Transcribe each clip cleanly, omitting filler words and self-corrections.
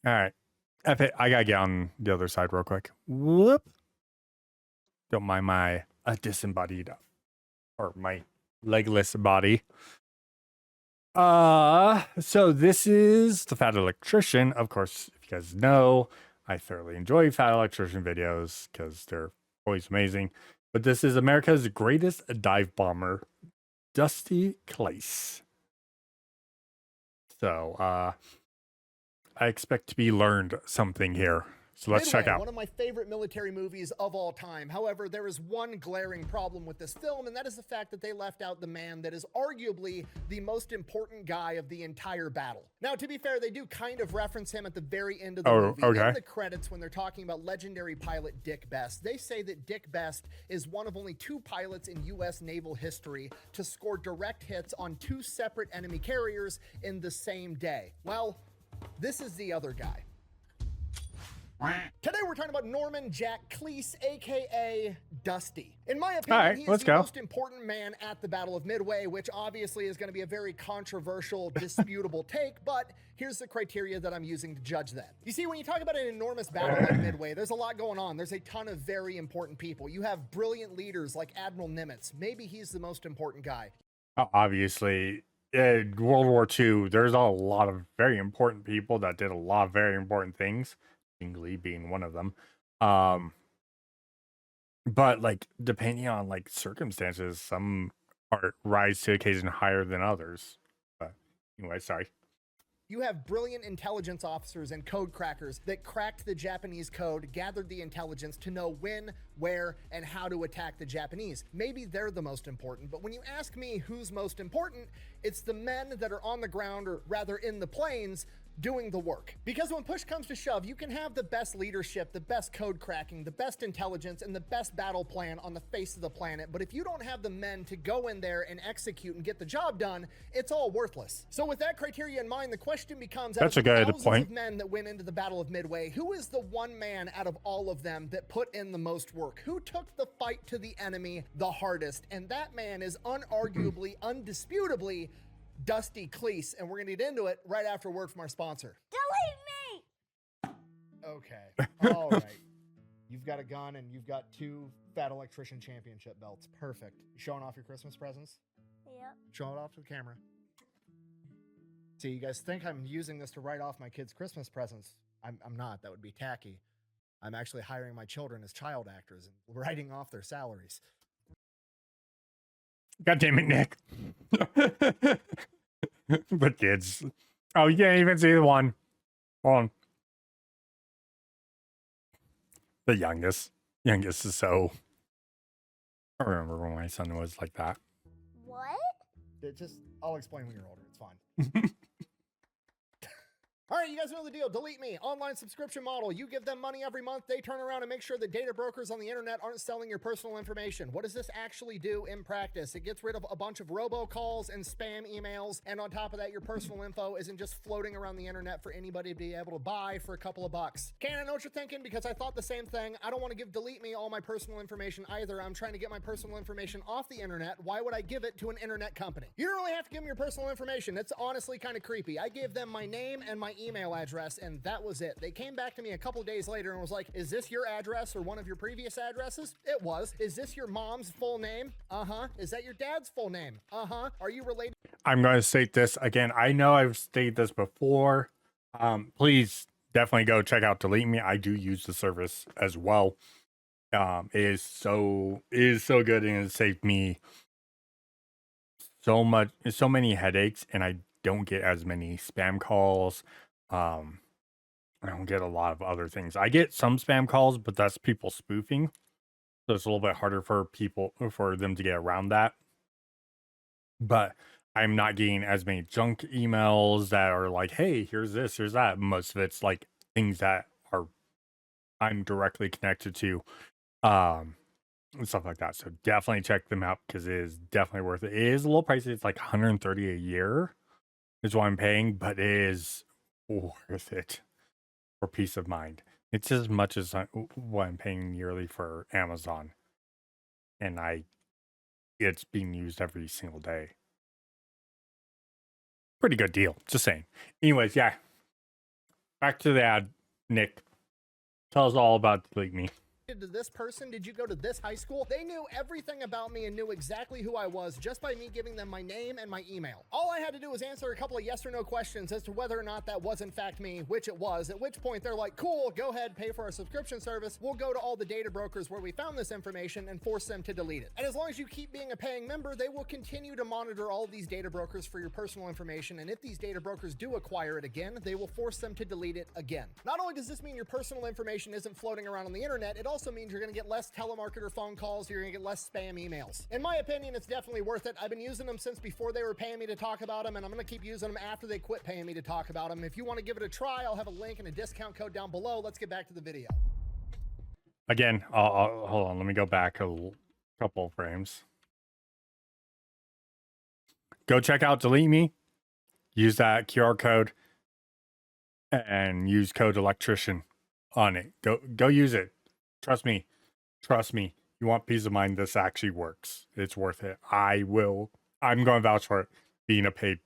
All right. I gotta get on the other side real quick. Whoop. Don't mind my disembodied or my legless body. So this is the Fat Electrician. Of course, if you guys know, I thoroughly enjoy Fat Electrician videos because they're always amazing. But this is America's greatest dive bomber, Dusty Kleiss. So, I expect to be learned something here. So let's check Midway, out. one of my favorite military movies of all time. However, there is one glaring problem with this film, and that is the fact that they left out the man that is arguably the most important guy of the entire battle. Now, to be fair, they do kind of reference him at the very end of the movie. Okay. In the credits, when they're talking about legendary pilot Dick Best, they say that Dick Best is one of only 2 pilots in U.S. naval history to score direct hits on 2 separate enemy carriers in the same day. Well, this is the other guy. Today we're talking about Norman Jack Kleiss, aka Dusty. In my opinion, he is the most important man at the Battle of Midway, which obviously is going to be a very controversial, disputable take, but here's the criteria that I'm using to judge that. You see, when you talk about an enormous battle like Midway, there's a lot going on. There's a ton of very important people. You have brilliant leaders like Admiral Nimitz. Maybe he's the most important guy. Obviously, in World War II, there's a lot of very important people that did a lot of very important things. Lee being one of them. But like depending on like circumstances, some are rise to occasion higher than others. But anyway, sorry. You have brilliant intelligence officers and code crackers that cracked the Japanese code, gathered the intelligence to know when, where, and how to attack the Japanese. Maybe they're the most important, but when you ask me who's most important, it's the men that are on the ground, or rather in the planes, doing the work. Because when push comes to shove, you can have the best leadership, the best code cracking, the best intelligence, and the best battle plan on the face of the planet, but if you don't have the men to go in there and execute and get the job done, it's all worthless. So with that criteria in mind, the question becomes, out of the thousands of men that went into the Battle of Midway, who is the one man out of all of them that put in the most work? Who took the fight to the enemy the hardest? And that man is unarguably, undisputably, Dusty Kleiss, and we're gonna get into it right after a word from our sponsor. Delete me! Okay, all right. You've got a gun and you've got 2 Fat Electrician Championship belts. Perfect. You showing off your Christmas presents? Yep. Show it off to the camera. See, you guys think I'm using this to write off my kids' Christmas presents. I'm not. That would be tacky. I'm actually hiring my children as child actors and writing off their salaries. God damn it, Nick. The kids. Oh, you can't even see the one. Hold on. The youngest. Youngest is so... I remember when my son was like that. What? I'll explain when you're older. It's fine. All right, you guys know the deal. Delete Me, online subscription model. You give them money every month. They turn around and make sure that data brokers on the internet aren't selling your personal information. What does this actually do in practice? It gets rid of a bunch of robocalls and spam emails. And on top of that, your personal info isn't just floating around the internet for anybody to be able to buy for a couple of bucks. I know what you're thinking, because I thought the same thing. I don't want to give Delete Me all my personal information either. I'm trying to get my personal information off the internet. Why would I give it to an internet company? You don't really have to give them your personal information. It's honestly kind of creepy. I gave them my name and my email address, and that was it. They came back to me a couple days later and was like, is this your address or one of your previous addresses? It was. Is this your mom's full name? Uh-huh. Is that your dad's full name? Uh-huh. Are you related? I'm going to state this again. I know I've stated this before. Please definitely go check out Delete Me. I do use the service as well. It is so good, and it saved me so many headaches, and I don't get as many spam calls. I don't get a lot of other things. I get some spam calls, but that's people spoofing. So it's a little bit harder for them to get around that. But I'm not getting as many junk emails that are like, hey, here's this, here's that. Most of it's like things that I'm directly connected to. And stuff like that. So definitely check them out, because it is definitely worth it. It is a little pricey. It's like $130 a year is what I'm paying, but it is worth it for peace of mind. It's as much as what I'm paying yearly for Amazon, and it's being used every single day. Pretty good deal, just saying. Anyways, yeah, Back to the ad, Nick. Tell us all about Delete Me. To this person, did you go to this high school? They knew everything about me and knew exactly who I was just by me giving them my name and my email. All I had to do was answer a couple of yes or no questions as to whether or not that was in fact me, which it was, at which point they're like, cool, go ahead, pay for our subscription service. We'll go to all the data brokers where we found this information and force them to delete it. And as long as you keep being a paying member, they will continue to monitor all of these data brokers for your personal information. And if these data brokers do acquire it again, they will force them to delete it again. Not only does this mean your personal information isn't floating around on the internet, it also means you're going to get less telemarketer phone calls, you're going to get less spam emails. In my opinion, it's definitely worth it. I've been using them since before they were paying me to talk about them, and I'm going to keep using them after they quit paying me to talk about them. If you want to give it a try, I'll have a link and a discount code down below. Let's get back to the video. Again, I'll hold on. Let me go back a couple frames. Go check out Delete Me. Use that QR code and use code Electrician on it. Go use it. Trust me. Trust me. You want peace of mind. This actually works. It's worth it. I'm going to vouch for it. Being a paid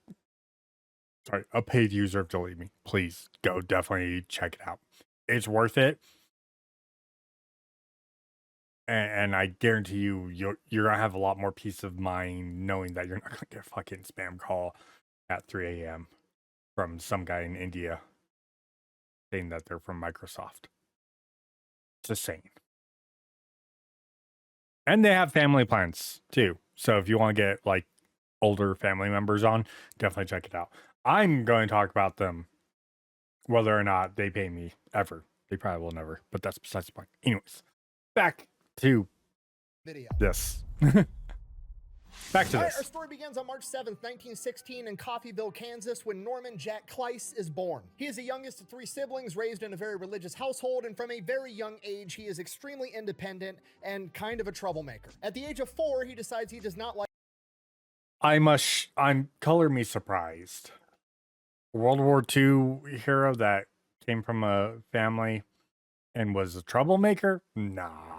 user of Delete Me. Please go definitely check it out. It's worth it. And I guarantee you're going to have a lot more peace of mind knowing that you're not going to get a fucking spam call at 3 a.m. from some guy in India saying that they're from Microsoft. Just saying. And they have family plans too. So if you want to get like older family members on, definitely check it out. I'm going to talk about them whether or not they pay me ever. They probably will never, but that's besides the point. Anyways, back to Video. this. Back to All right, this. our story begins on March 7th, 1916 in Coffeyville, Kansas, when Norman Jack Kleiss is born. He is the youngest of 3 siblings, raised in a very religious household, and from a very young age, he is extremely independent and kind of a troublemaker. At the age of 4, he decides he does not like I'm color me surprised. World War II hero that came from a family and was a troublemaker? Nah.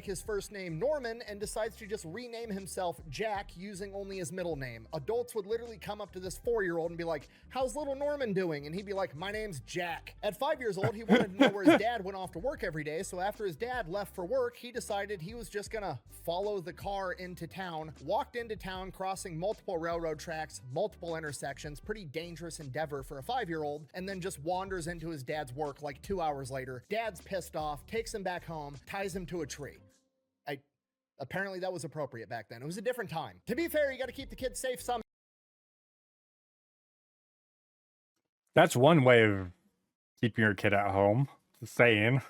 his first name Norman and decides to just rename himself Jack using only his middle name. Adults would literally come up to this 4-year-old and be like, how's little Norman doing? And he'd be like, my name's Jack. At 5 years old, he wanted to know where his dad went off to work every day. So after his dad left for work, he decided he was just gonna follow the car into town, walked into town, crossing multiple railroad tracks, multiple intersections, pretty dangerous endeavor for a 5-year-old, and then just wanders into his dad's work like 2 hours later. Dad's pissed off, takes him back home, ties him to a tree. Apparently that was appropriate back then. It was a different time. To be fair, you got to keep the kids safe somehow. That's one way of keeping your kid at home. Just saying.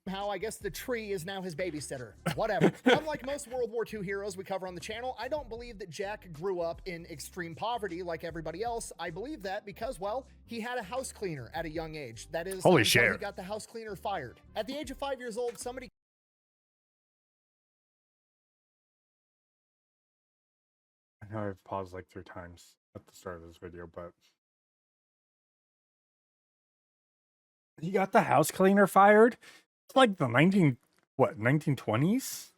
I guess the tree is now his babysitter. Whatever. Unlike most World War II heroes we cover on the channel, I don't believe that Jack grew up in extreme poverty like everybody else. I believe that because, well, he had a house cleaner at a young age. That is, holy until shit, he got the house cleaner fired. At the age of 5 years old, somebody I know I've paused like 3 times at the start of this video, but he got the house cleaner fired? It's like the 1920s?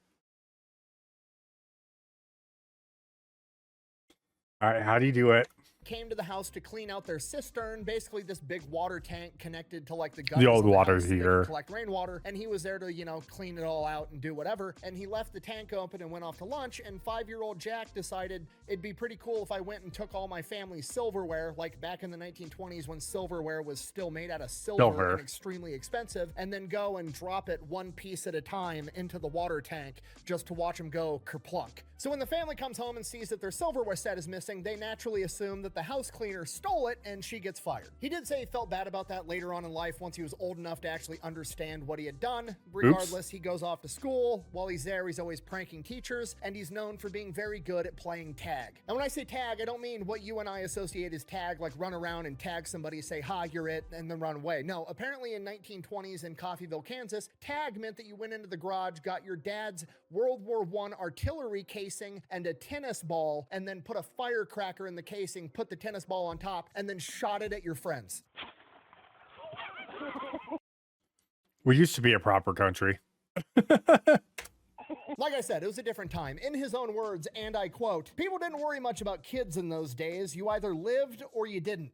All right, how do you do it? came to the house to clean out their cistern, basically this big water tank connected to like the gutters The old of the water house so they could heater. collect rainwater, and he was there to, you know, clean it all out and do whatever. And he left the tank open and went off to lunch, and 5-year-old Jack decided it'd be pretty cool if I went and took all my family's silverware, like back in the 1920s when silverware was still made out of silver and extremely expensive, and then go and drop it one piece at a time into the water tank just to watch him go kerplunk. So when the family comes home and sees that their silverware set is missing, they naturally assume that the house cleaner stole it, and she gets fired. He did say he felt bad about that later on in life once he was old enough to actually understand what he had done. Regardless, he goes off to school. While he's there, he's always pranking teachers, and he's known for being very good at playing tag. And when I say tag, I don't mean what you and I associate as tag, like run around and tag somebody, say, ha, you're it, and then run away. No, apparently in 1920s in Coffeyville, Kansas, tag meant that you went into the garage, got your dad's World War I artillery casing and a tennis ball, and then put a firecracker in the casing, put the tennis ball on top, and then shot it at your friends. We used to be a proper country. Like I said, it was a different time. In his own words, and I quote, "People didn't worry much about kids in those days. You either lived or you didn't."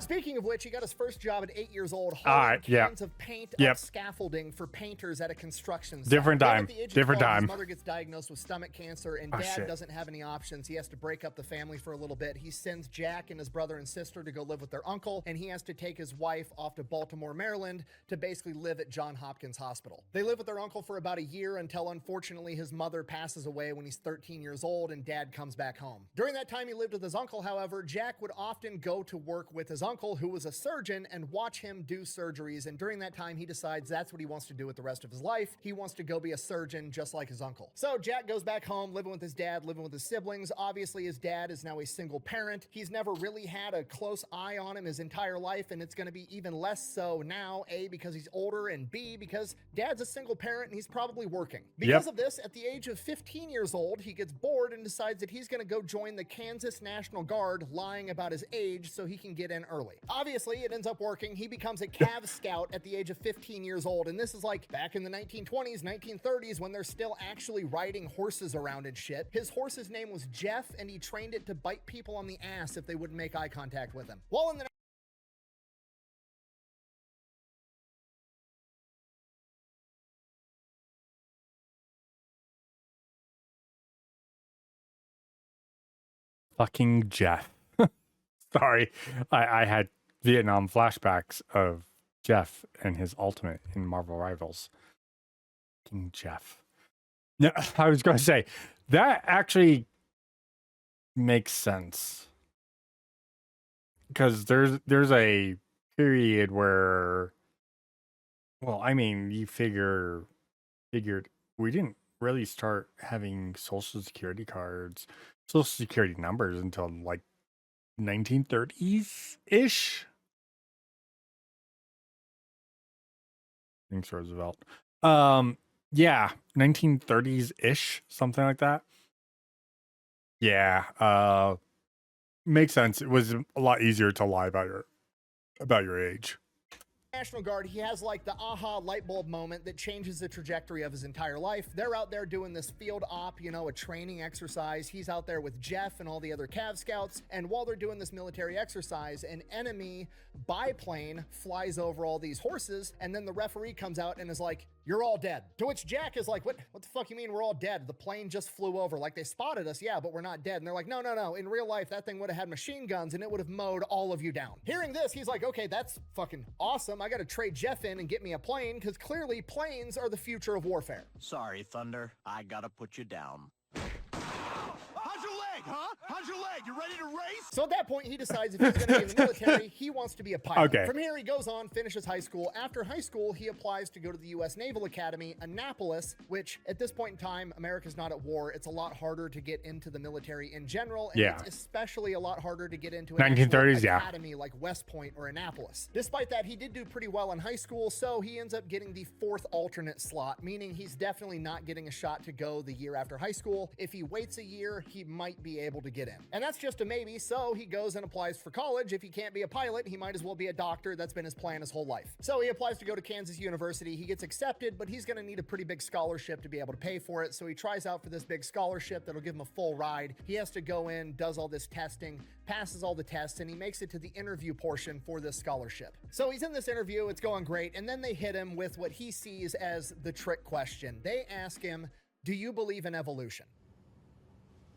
Speaking of which, he got his first job at 8 years old, All hauling right, yeah. cans of paint Yep. up scaffolding for painters at a construction site. Different Then time. at the age of Different 12, time. His mother gets diagnosed with stomach cancer, and Oh, Dad shit. doesn't have any options. He has to break up the family for a little bit. He sends Jack and his brother and sister to go live with their uncle, and he has to take his wife off to Baltimore, Maryland, to basically live at Johns Hopkins Hospital. They live with their uncle for about a year until, unfortunately, his mother passes away when he's 13 years old, and Dad comes back home. During that time he lived with his uncle, however, Jack would often go to work with his uncle, who was a surgeon, and watch him do surgeries. And during that time, he decides that's what he wants to do with the rest of his life. He wants to go be a surgeon just like his uncle. So Jack goes back home, living with his dad, living with his siblings. Obviously, his dad is now a single parent. He's never really had a close eye on him his entire life, and it's going to be even less so now, A, because he's older, and B, because Dad's a single parent and he's probably working. Because of this, at the age of 15 years old, he gets bored and decides that he's going to go join the Kansas National Guard, lying about his age so he can get in early. Obviously, it ends up working. He becomes a Cav Scout at the age of 15 years old, and this is like back in the 1920s, 1930s, when they're still actually riding horses around and shit. His horse's name was Jeff, and he trained it to bite people on the ass if they wouldn't make eye contact with him. While in the Fucking Jeff. Sorry. I had Vietnam flashbacks of Jeff and his ultimate in Marvel Rivals. Fucking Jeff. No, I was going to say, that actually makes sense. Because there's a period where, well, I mean, you figured we didn't really start having social security cards, social security numbers until like 1930s ish. Thanks, Roosevelt. Yeah, 1930s ish, something like that. Yeah, makes sense. It was a lot easier to lie about your age. National Guard, he has like the aha light bulb moment that changes the trajectory of his entire life. They're out there doing this field op, you know, a training exercise. He's out there with Jeff and all the other Cav Scouts, and while they're doing this military exercise, an enemy biplane flies over all these horses, and then the referee comes out and is like, "You're all dead." To which Jack is like, what the fuck you mean we're all dead? The plane just flew over. Like, they spotted us, yeah, but we're not dead. And they're like, no. In real life, that thing would have had machine guns and it would have mowed all of you down. Hearing this, he's like, okay, that's fucking awesome. I got to trade Jeff in and get me a plane, because clearly planes are the future of warfare. Sorry, Thunder. I gotta put you down. How's your leg, huh? How's your leg? You ready to race? So at that point, he decides if he's going to be in the military, he wants to be a pilot. Okay. From here, he goes on, finishes high school. After high school, he applies to go to the U.S. Naval Academy, Annapolis, which at this point in time, America's not at war. It's a lot harder to get into the military in general, and Yeah. it's especially a lot harder to get into an 1930s, actual yeah. academy like West Point or Annapolis. Despite that, he did do pretty well in high school, so he ends up getting the 4th alternate slot, meaning he's definitely not getting a shot to go the year after high school. If he waits a year, he might be able to get in. And that's just a maybe, so he goes and applies for college. If he can't be a pilot, he might as well be a doctor. That's been his plan his whole life. So he applies to go to Kansas University. He gets accepted, but he's going to need a pretty big scholarship to be able to pay for it. So he tries out for this big scholarship that'll give him a full ride. He has to go in, does all this testing, passes all the tests, and he makes it to the interview portion for this scholarship. So he's in this interview, it's going great, and then they hit him with what he sees as the trick question. They ask him, "Do you believe in evolution?"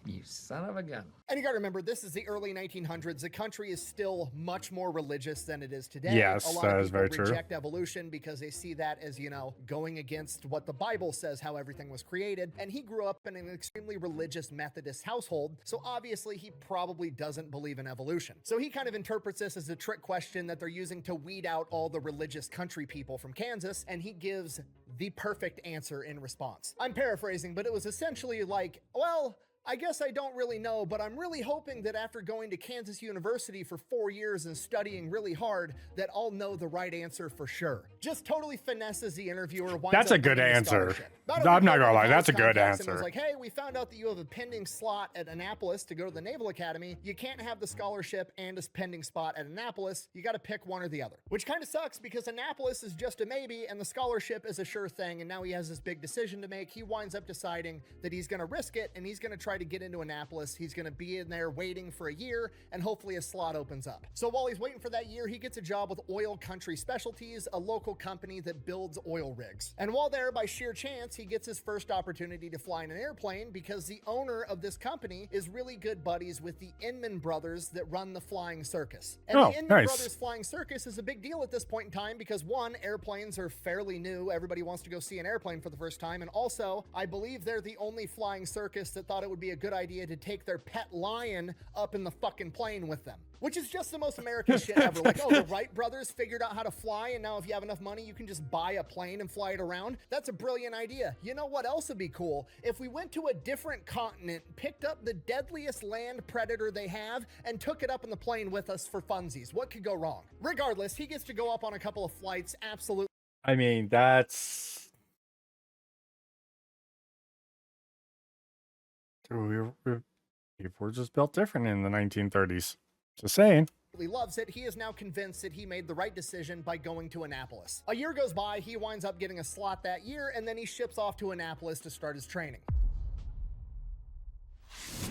You son of a gun. And you gotta remember, this is the early 1900s. The country is still much more religious than it is today. Yes, a lot that of is people very true. reject evolution because they see that as, you know, going against what the Bible says, how everything was created. And he grew up in an extremely religious Methodist household, so obviously he probably doesn't believe in evolution. So he kind of interprets this as a trick question that they're using to weed out all the religious country people from Kansas, and he gives the perfect answer in response. I'm paraphrasing, but it was essentially like, well, I guess I don't really know, but I'm really hoping that after going to Kansas University for 4 years and studying really hard, that I'll know the right answer for sure. Just totally finesses the interviewer. winds That's a up good getting the answer. scholarship. I'm not gonna lie, that's a good Contacts him and answer. was like, hey, we found out that you have a pending slot at Annapolis to go to the Naval Academy. You can't have the scholarship and a pending spot at Annapolis. You got to pick one or the other. Which kind of sucks because Annapolis is just a maybe and the scholarship is a sure thing. And now he has this big decision to make. He winds up deciding that he's going to risk it and he's going to try try to get into Annapolis. He's going to be in there waiting for a year, and hopefully a slot opens up. So while he's waiting for that year, he gets a job with Oil Country Specialties, a local company that builds oil rigs. And while there, by sheer chance, he gets his first opportunity to fly in an airplane because the owner of this company is really good buddies with the Inman brothers that run the flying circus. And the Inman brothers flying circus is a big deal at this point in time because, one, airplanes are fairly new. Everybody wants to go see an airplane for the first time. And also, I believe they're the only flying circus that thought it would be a good idea to take their pet lion up in the fucking plane with them. Which is just the most American shit ever. Like, oh, the Wright brothers figured out how to fly, and now if you have enough money, you can just buy a plane and fly it around. That's a brilliant idea. You know what else would be cool? If we went to a different continent, picked up the deadliest land predator they have, and took it up in the plane with us for funsies. What could go wrong? Regardless, he gets to go up on a couple of flights, absolutely. I mean, that's... People were just built different in the 1930s. Just saying. Loves it. He is now convinced that he made the right decision by going to Annapolis. A year goes by, he winds up getting a slot that year, and then he ships off to Annapolis to start his training.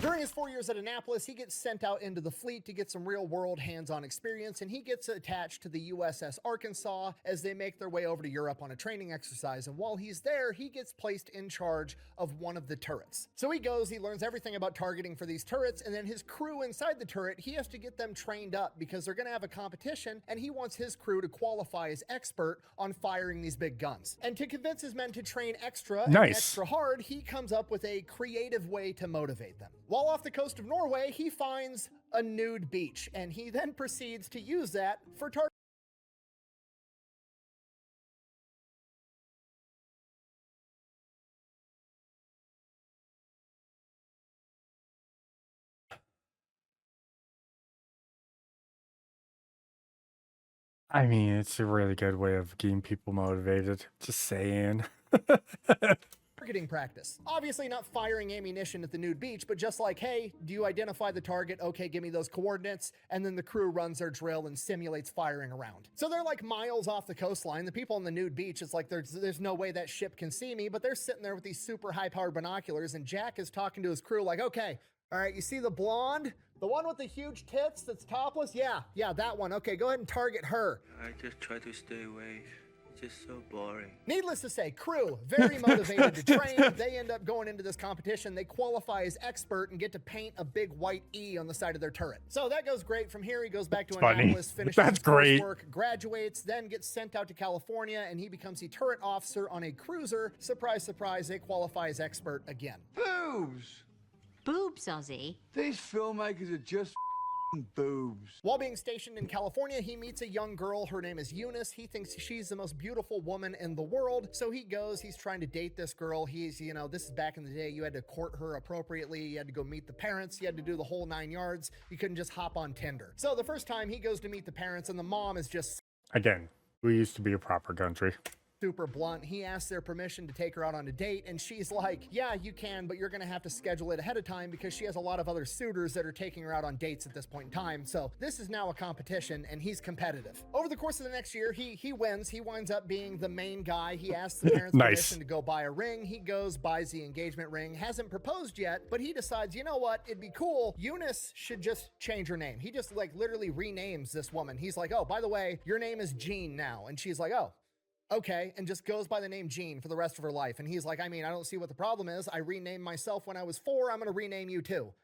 During his 4 years at Annapolis, he gets sent out into the fleet to get some real-world hands-on experience, and he gets attached to the USS Arkansas as they make their way over to Europe on a training exercise. And while he's there, he gets placed in charge of one of the turrets. So he goes, he learns everything about targeting for these turrets, and then his crew inside the turret, he has to get them trained up because they're going to have a competition, and he wants his crew to qualify as expert on firing these big guns. And to convince his men to train extra and extra hard, he comes up with a creative way to motivate them. While off the coast of Norway, he finds a nude beach, and he then proceeds to use that for targeting. I mean, it's a really good way of getting people motivated. Just saying. Targeting practice. Obviously not firing ammunition at the nude beach, but just like, hey, do you identify the target? Okay, give me those coordinates. And then the crew runs their drill and simulates firing around. So they're like miles off the coastline. The people on the nude beach, it's like there's no way that ship can see me, but they're sitting there with these super high-powered binoculars, and Jack is talking to his crew like, okay, all right, you see the blonde? The one with the huge tits that's topless? Yeah, that one. Okay, go ahead and target her. I just try to stay away. Just so boring. Needless to say, crew, very motivated to train. They end up going into this competition. They qualify as expert and get to paint a big white E on the side of their turret. So that goes great. From here, he goes back to Annapolis, finishes his coursework, graduates, then gets sent out to California, and he becomes the turret officer on a cruiser. Surprise, surprise, they qualify as expert again. Boobs! Boobs, Ozzy. These filmmakers are just boobs. While being stationed in California, he meets a young girl. Her name is Eunice. He thinks she's the most beautiful woman in the world. So he goes, he's trying to date this girl. He's, you know, this is back in the day. You had to court her appropriately. You had to go meet the parents. You had to do the whole 9 yards. You couldn't just hop on Tinder. So the first time he goes to meet the parents, and the mom is just... Again, we used to be a proper country. Super blunt. He asks their permission to take her out on a date, and she's like, yeah, you can, but you're gonna have to schedule it ahead of time because she has a lot of other suitors that are taking her out on dates at this point in time. So this is now a competition, and he's competitive. Over the course of the next year, he wins. He winds up being the main guy. He asks the parents permission to go buy a ring. He goes, buys the engagement ring, hasn't proposed yet, but he decides, you know what, it'd be cool. Eunice should just change her name. He just like literally renames this woman. He's like, oh, by the way, your name is Jean now. And she's like, oh, okay, and just goes by the name Jean for the rest of her life. And he's like, I mean, I don't see what the problem is. I renamed myself when I was 4. I'm going to rename you too,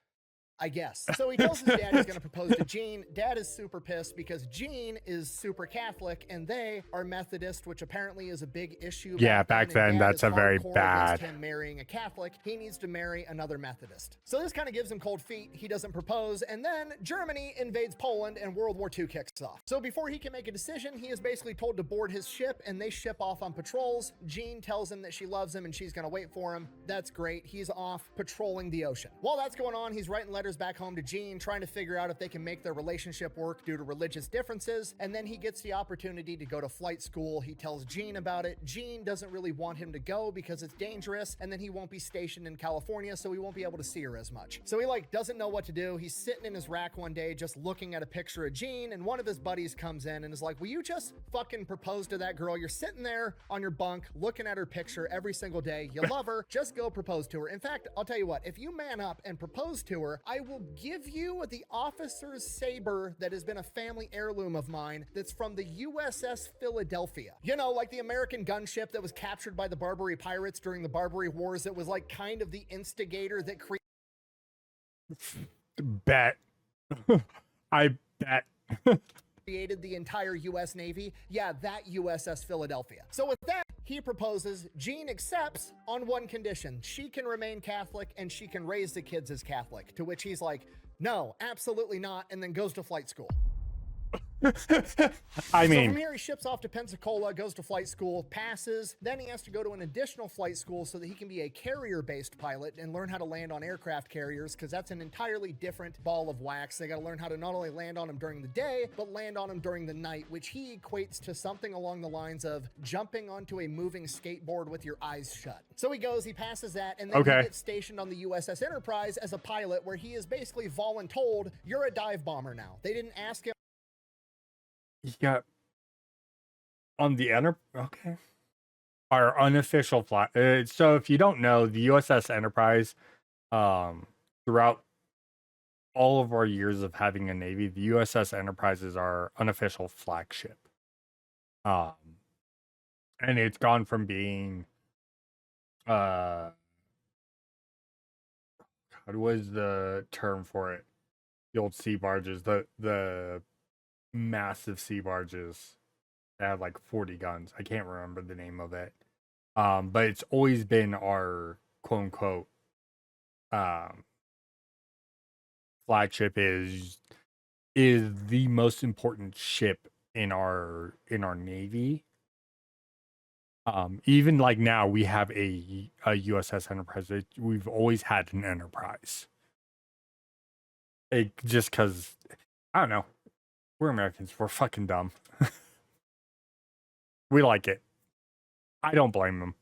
I guess. So he tells his dad he's going to propose to Jean. Dad is super pissed because Jean is super Catholic and they are Methodist, which apparently is a big issue. Yeah, back then that's a very bad. Him marrying a Catholic, he needs to marry another Methodist. So this kind of gives him cold feet. He doesn't propose, and then Germany invades Poland and World War II kicks off. So before he can make a decision, he is basically told to board his ship, and they ship off on patrols. Jean tells him that she loves him and she's going to wait for him. That's great. He's off patrolling the ocean. While that's going on, he's writing letters letters back home to Gene, trying to figure out if they can make their relationship work due to religious differences. And then he gets the opportunity to go to flight school. He tells Gene about it. Gene doesn't really want him to go because it's dangerous, and then he won't be stationed in California, so he won't be able to see her as much. So he like doesn't know what to do. He's sitting in his rack one day just looking at a picture of Gene, and one of his buddies comes in and is like, will you just fucking propose to that girl? You're sitting there on your bunk looking at her picture every single day. You love her. Just go propose to her. In fact, I'll tell you what, if you man up and propose to her, I will give you the officer's saber that has been a family heirloom of mine that's from the USS Philadelphia. You know, like the American gunship that was captured by the Barbary pirates during the Barbary Wars. It was like kind of the instigator that Bet. I bet. created the entire US Navy. Yeah, that USS Philadelphia. So with that, he proposes. Gene accepts on one condition. She can remain Catholic and she can raise the kids as Catholic, to which he's like, no, absolutely not, and then goes to flight school. I So mean, from here, he ships off to Pensacola, goes to flight school, passes. Then he has to go to an additional flight school so that he can be a carrier-based pilot and learn how to land on aircraft carriers, because that's an entirely different ball of wax. They got to learn how to not only land on them during the day, but land on them during the night, which he equates to something along the lines of jumping onto a moving skateboard with your eyes shut. So he goes, he passes that, and then he gets stationed on the USS Enterprise as a pilot, where he is basically voluntold, you're a dive bomber now. They didn't ask him. yeah. On the okay. Our unofficial flight. So if you don't know, the USS Enterprise, throughout all of our years of having a Navy, the USS Enterprise is our unofficial flagship. And it's gone from being, what was the term for it? The old sea barges, the massive sea barges that had like 40 guns. I can't remember the name of it. But it's always been our quote unquote flagship is the most important ship in our Navy. Even like now we have a USS Enterprise. We've always had an Enterprise. Just because, I don't know, we're Americans. We're fucking dumb. We like it. I don't blame them.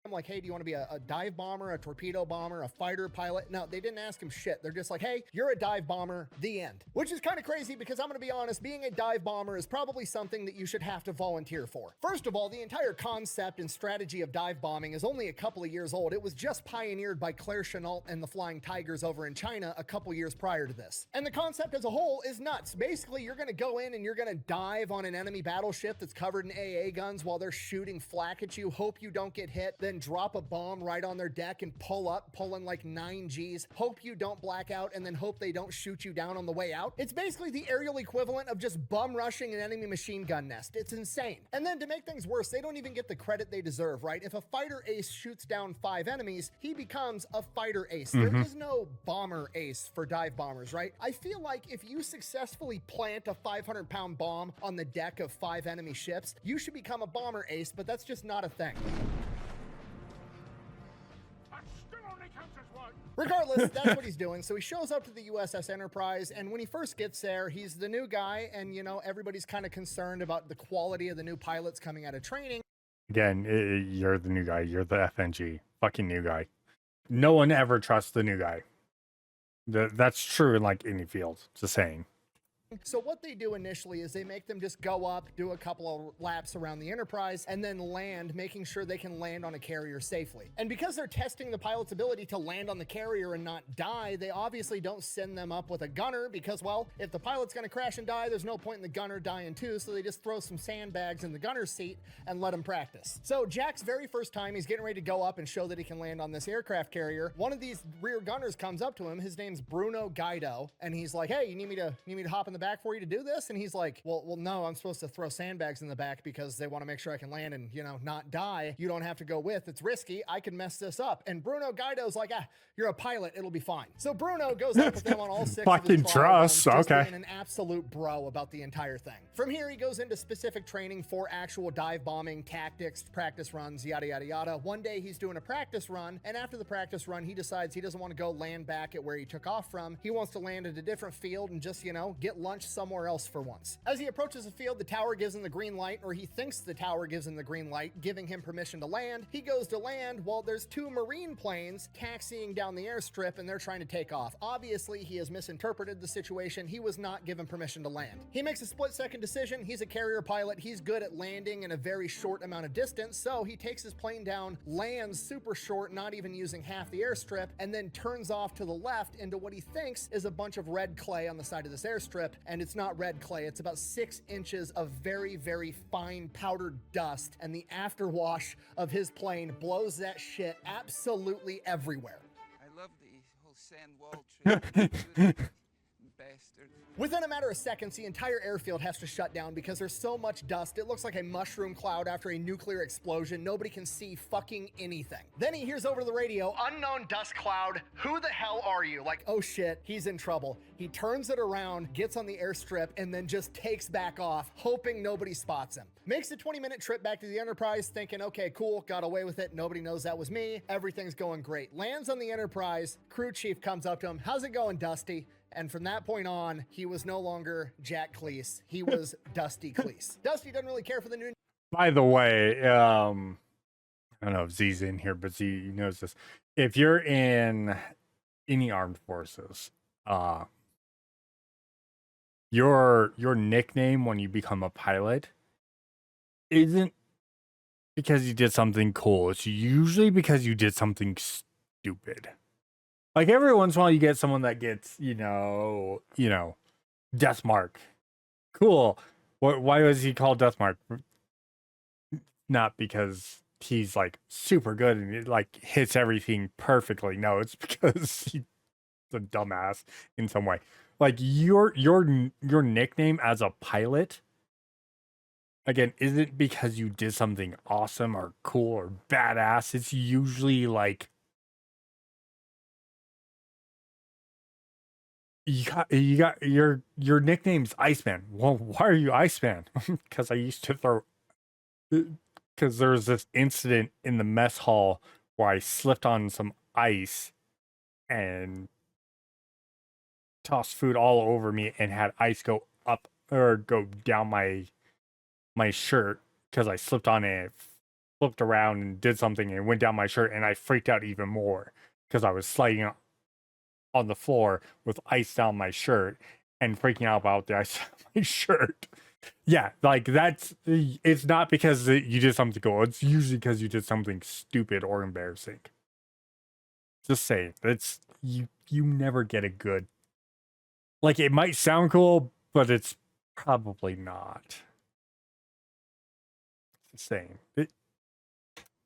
I'm like, hey, do you want to be a dive bomber, a torpedo bomber, a fighter pilot? No, they didn't ask him shit. They're just like, hey, you're a dive bomber, the end. Which is kind of crazy because I'm going to be honest, being a dive bomber is probably something that you should have to volunteer for. First of all, the entire concept and strategy of dive bombing is only a couple of years old. It was just pioneered by Claire Chennault and the Flying Tigers over in China a couple years prior to this. And the concept as a whole is nuts. Basically, you're going to go in and you're going to dive on an enemy battleship that's covered in AA guns while they're shooting flak at you, hope you don't get hit, then drop a bomb right on their deck and pull up, pulling like 9 Gs, hope you don't black out, and then hope they don't shoot you down on the way out. It's basically the aerial equivalent of just bum rushing an enemy machine gun nest. It's insane. And then to make things worse, they don't even get the credit they deserve, right? If a fighter ace shoots down 5 enemies, he becomes a fighter ace. There is no bomber ace for dive bombers, right? I feel like if you successfully plant a 500-pound bomb on the deck of 5 enemy ships, you should become a bomber ace, but that's just not a thing. Regardless, that's what he's doing. So he shows up to the USS Enterprise, and when he first gets there, he's the new guy, and, you know, everybody's kind of concerned about the quality of the new pilots coming out of training. Again, you're the new guy. You're the FNG. Fucking new guy. No one ever trusts the new guy. That's true in, like, any field. Just saying. So what they do initially is they make them just go up, do a couple of laps around the Enterprise, and then land, making sure they can land on a carrier safely. And because they're testing the pilot's ability to land on the carrier and not die, they obviously don't send them up with a gunner because, well, if the pilot's going to crash and die, there's no point in the gunner dying too, so they just throw some sandbags in the gunner's seat and let him practice. So Jack's very first time, he's getting ready to go up and show that he can land on this aircraft carrier. One of these rear gunners comes up to him. His name's Bruno Guido, and he's like, hey, you need me to hop in the back for you to do this? And he's like, well, no, I'm supposed to throw sandbags in the back because they want to make sure I can land and, you know, not die. You don't have to go with. It's risky. I could mess this up. And Bruno Guido's like, you're a pilot. It'll be fine. So Bruno goes up with them on all 6 Fucking of his trial runs, trust. just Okay. being an absolute bro about the entire thing. From here, he goes into specific training for actual dive bombing, tactics, practice runs, yada, yada, yada. One day he's doing a practice run, and after the practice run, he decides he doesn't want to go land back at where he took off from. He wants to land at a different field and just, you know, get lunch somewhere else for once. As he approaches the field, the tower gives him the green light, or he thinks the tower gives him the green light, giving him permission to land. He goes to land while there's 2 Marine planes taxiing down the airstrip, and they're trying to take off. Obviously, he has misinterpreted the situation. He was not given permission to land. He makes a split-second decision. He's a carrier pilot. He's good at landing in a very short amount of distance, so he takes his plane down, lands super short, not even using half the airstrip, and then turns off to the left into what he thinks is a bunch of red clay on the side of this airstrip, and it's not red clay. It's about 6 inches of very, very fine powdered dust, and the afterwash of his plane blows that shit absolutely everywhere. I love the whole sand wall trick. Bastard. Within a matter of seconds, the entire airfield has to shut down because there's so much dust. It looks like a mushroom cloud after a nuclear explosion. Nobody can see fucking anything. Then he hears over the radio, "Unknown dust cloud, who the hell are you?" Like, oh shit, he's in trouble. He turns it around, gets on the airstrip, and then just takes back off, hoping nobody spots him. Makes a 20-minute trip back to the Enterprise, thinking, okay, cool, got away with it. Nobody knows that was me. Everything's going great. Lands on the Enterprise. Crew chief comes up to him. "How's it going, Dusty?" And from that point on, he was no longer Jack Kleiss. He was Dusty Kleiss. Dusty doesn't really care for the new... By the way, I don't know if Z's in here, but Z knows this. If you're in any armed forces, your nickname when you become a pilot isn't because you did something cool. It's usually because you did something stupid. Like every once in a while you get someone that gets, you know, Death Mark. Cool. Why was he called Death Mark? Not because he's like super good and it like hits everything perfectly. No, it's because he's a dumbass in some way. Like your nickname as a pilot, again, isn't because you did something awesome or cool or badass. It's usually like you got your nickname's Iceman. Well, why are you Iceman? Because I used to throw. Because there was this incident in the mess hall where I slipped on some ice and tossed food all over me and had ice go up or go down my shirt because I slipped on it, flipped around and did something and it went down my shirt and I freaked out even more because I was sliding on the floor with ice down my shirt and freaking out about the ice on my shirt. Yeah, like it's not because you did something cool. It's usually because you did something stupid or embarrassing. Just saying, you never get a good, like it might sound cool, but it's probably not. It's the same.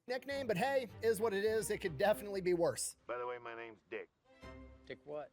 Nickname, but hey, is what it is. It could definitely be worse. By the way, my name's Dick. Dick what?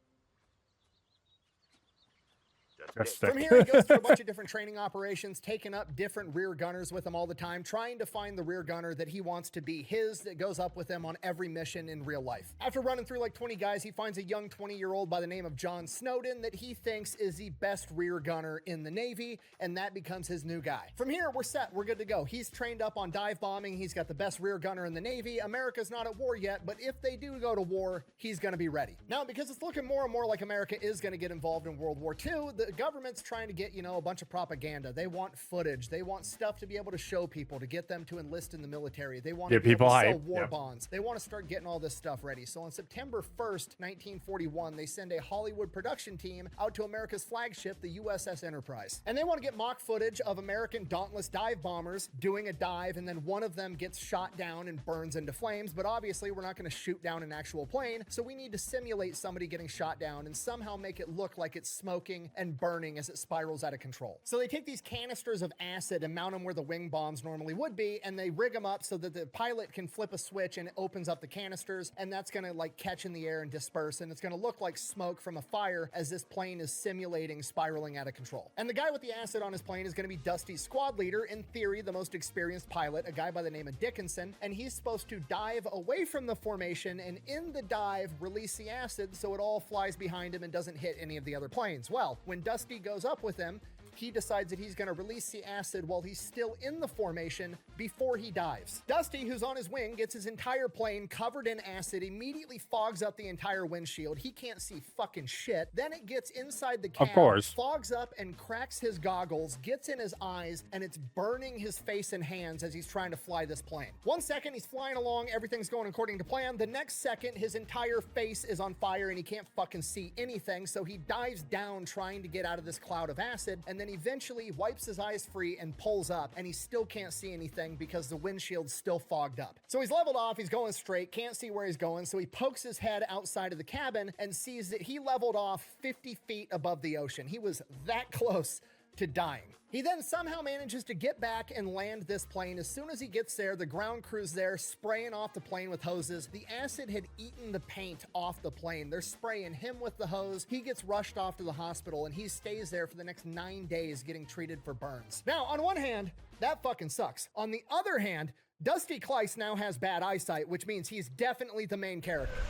That's From here, he goes through a bunch of different training operations, taking up different rear gunners with him all the time, trying to find the rear gunner that he wants to be his, that goes up with him on every mission in real life. After running through like 20 guys, he finds a young 20-year-old by the name of John Snowden that he thinks is the best rear gunner in the Navy, and that becomes his new guy. From here, we're set. We're good to go. He's trained up on dive bombing. He's got the best rear gunner in the Navy. America's not at war yet, but if they do go to war, he's going to be ready. Now, because it's looking more and more like America is going to get involved in World War II, the government's trying to get, a bunch of propaganda. They want footage. They want stuff to be able to show people, to get them to enlist in the military. They want to be able to sell war bonds. They want to start getting all this stuff ready. So on September 1st, 1941, they send a Hollywood production team out to America's flagship, the USS Enterprise. And they want to get mock footage of American Dauntless dive bombers doing a dive, and then one of them gets shot down and burns into flames. But obviously, we're not going to shoot down an actual plane, so we need to simulate somebody getting shot down and somehow make it look like it's smoking and burning as it spirals out of control. So they take these canisters of acid and mount them where the wing bombs normally would be, and they rig them up so that the pilot can flip a switch and it opens up the canisters, and that's gonna like catch in the air and disperse, and it's gonna look like smoke from a fire as this plane is simulating spiraling out of control. And the guy with the acid on his plane is gonna be Dusty's squad leader, in theory the most experienced pilot, a guy by the name of Dickinson, and he's supposed to dive away from the formation and in the dive release the acid so it all flies behind him and doesn't hit any of the other planes. Well, when Dusty goes up with him, he decides that he's going to release the acid while he's still in the formation before he dives. Dusty, who's on his wing, gets his entire plane covered in acid, immediately fogs up the entire windshield. He can't see fucking shit. Then it gets inside the cab, Of course. fogs up and cracks his goggles, gets in his eyes, and it's burning his face and hands as he's trying to fly this plane. 1 second, he's flying along, everything's going according to plan. The next second, his entire face is on fire and he can't fucking see anything, so he dives down trying to get out of this cloud of acid, and then eventually wipes his eyes free and pulls up, and he still can't see anything because the windshield's still fogged up. So he's leveled off, he's going straight, can't see where he's going, so he pokes his head outside of the cabin and sees that he leveled off 50 feet above the ocean. He was that close to dying. He then somehow manages to get back and land this plane. As soon as he gets there, the ground crew's there spraying off the plane with hoses. The acid had eaten the paint off the plane. They're spraying him with the hose. He gets rushed off to the hospital and he stays there for the next 9 days getting treated for burns. Now, on one hand, that fucking sucks. On the other hand, Dusty Kleiss now has bad eyesight, which means he's definitely the main character.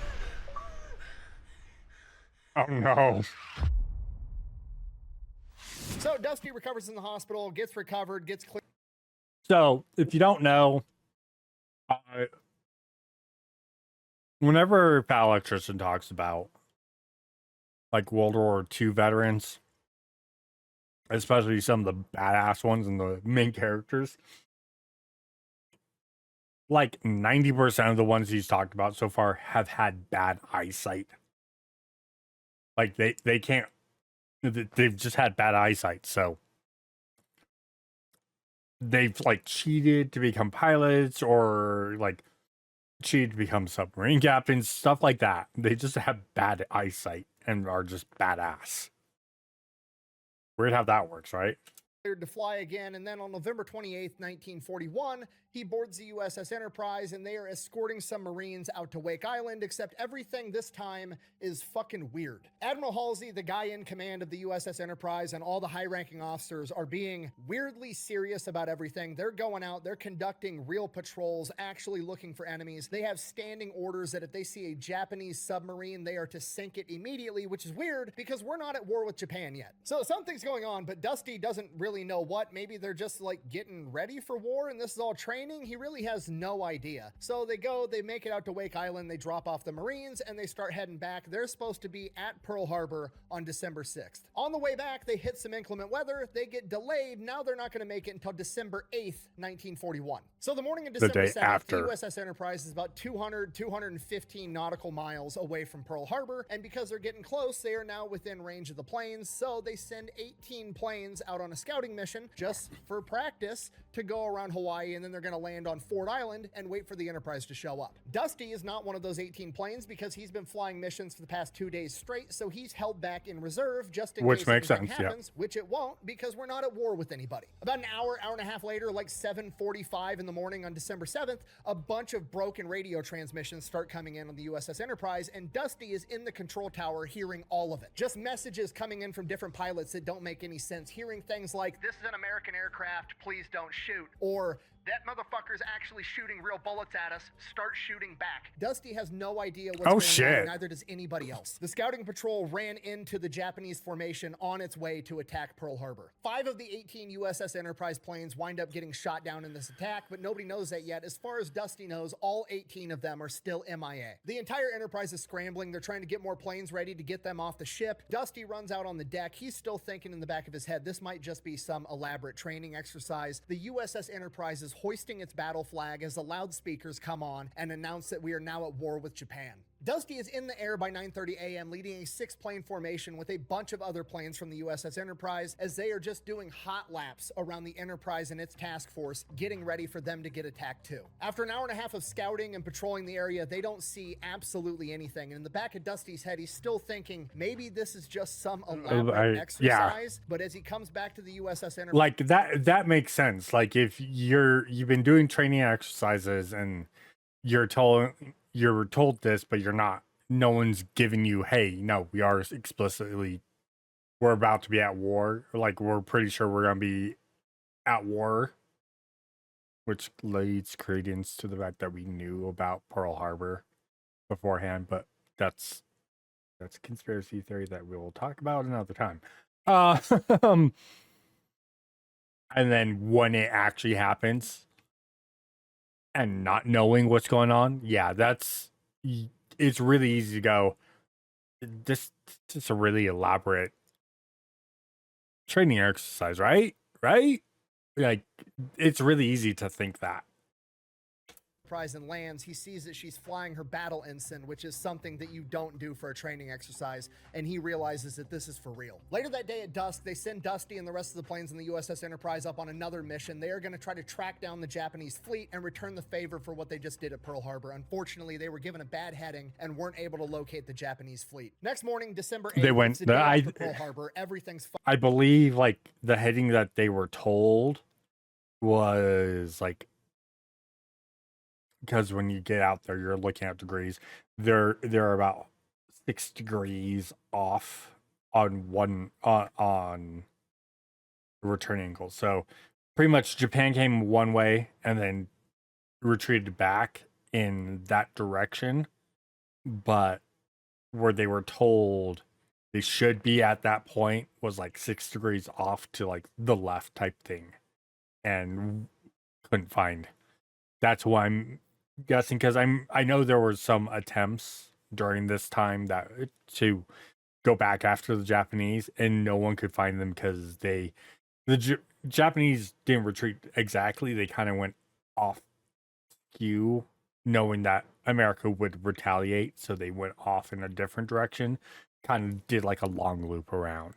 Oh no. So Dusty recovers in the hospital, gets recovered, gets clear. So, if you don't know, whenever Fat Electrician talks about like World War II veterans, especially some of the badass ones and the main characters, like 90% of the ones he's talked about so far have had bad eyesight. Like they can't, they've just had bad eyesight, so they've like cheated to become pilots or like cheated to become submarine captains, stuff like that. They just have bad eyesight and are just badass. Weird how that works, right? cleared to fly again, and then on November 28th, 1941, he boards the USS Enterprise, and they are escorting some Marines out to Wake Island, except everything this time is fucking weird. Admiral Halsey, the guy in command of the USS Enterprise, and all the high-ranking officers are being weirdly serious about everything. They're going out, they're conducting real patrols, actually looking for enemies. They have standing orders that if they see a Japanese submarine, they are to sink it immediately, which is weird because we're not at war with Japan yet. So something's going on, but Dusty doesn't really know what. Maybe they're just like getting ready for war and this is all training. He really has no idea. So they go, they make it out to Wake Island, they drop off the Marines, and they start heading back. They're supposed to be at Pearl Harbor on December 6th. On the way back, they hit some inclement weather. They get delayed. Now they're not going to make it until December 8th, 1941. So the morning of December 7th, the USS Enterprise is about 215 nautical miles away from Pearl Harbor, and because they're getting close, they are now within range of the planes, so they send 18 planes out on a scouting mission just for practice to go around Hawaii, and then they're going to land on Ford Island and wait for the Enterprise to show up. Dusty is not one of those 18 planes because he's been flying missions for the past 2 days straight, so he's held back in reserve just in case anything happens, which it won't because we're not at war with anybody. About an hour and a half later, like 7:45 in the morning on December 7th, a bunch of broken radio transmissions start coming in on the USS Enterprise, and Dusty is in the control tower hearing all of it. Just messages coming in from different pilots that don't make any sense, hearing things like, "This is an American aircraft, please don't shoot," or "That motherfucker's actually shooting real bullets at us. Start shooting back." Dusty has no idea what's going on, and neither does anybody else. The scouting patrol ran into the Japanese formation on its way to attack Pearl Harbor. 5 of the 18 USS Enterprise planes wind up getting shot down in this attack, but nobody knows that yet. As far as Dusty knows, all 18 of them are still MIA. The entire Enterprise is scrambling. They're trying to get more planes ready to get them off the ship. Dusty runs out on the deck. He's still thinking in the back of his head, this might just be some elaborate training exercise. The USS Enterprise is hoisting its battle flag as the loudspeakers come on and announce that we are now at war with Japan. Dusty is in the air by 9:30 a.m. leading a 6-plane formation with a bunch of other planes from the USS Enterprise as they are just doing hot laps around the Enterprise and its task force, getting ready for them to get attacked too. After an hour and a half of scouting and patrolling the area, they don't see absolutely anything. And in the back of Dusty's head, he's still thinking maybe this is just some elaborate exercise. But as he comes back to the USS Enterprise, like that makes sense. Like if you've been doing training exercises and you're told this, but you're not. No one's giving you, hey, no, we are explicitly, we're about to be at war. Like we're pretty sure we're gonna be at war, which leads credence to the fact that we knew about Pearl Harbor beforehand. But that's a conspiracy theory that we will talk about another time. And then when it actually happens, and not knowing what's going on, yeah, it's really easy to go, this is a really elaborate training exercise, right? Like it's really easy to think that. and lands, he sees that she's flying her battle ensign, which is something that you don't do for a training exercise, and he realizes that this is for real. Later that day at dusk, they send Dusty and the rest of the planes in the USS Enterprise up on another mission. They are going to try to track down the Japanese fleet and return the favor for what they just did at Pearl Harbor. Unfortunately, they were given a bad heading and weren't able to locate the Japanese fleet. Next morning, December 8th, They went- it's the day after Pearl Harbor. Everything's I believe like the heading that they were told was like, because when you get out there, you're looking at degrees. They're about 6 degrees off on one on return angle. So pretty much Japan came one way and then retreated back in that direction. But where they were told they should be at that point was like 6 degrees off to like the left type thing, and couldn't find. That's why I'm guessing, because I know there were some attempts during this time that to go back after the Japanese, and no one could find them because Japanese didn't retreat exactly. They kind of went off skew, knowing that America would retaliate, so they went off in a different direction. Kind of did like a long loop around.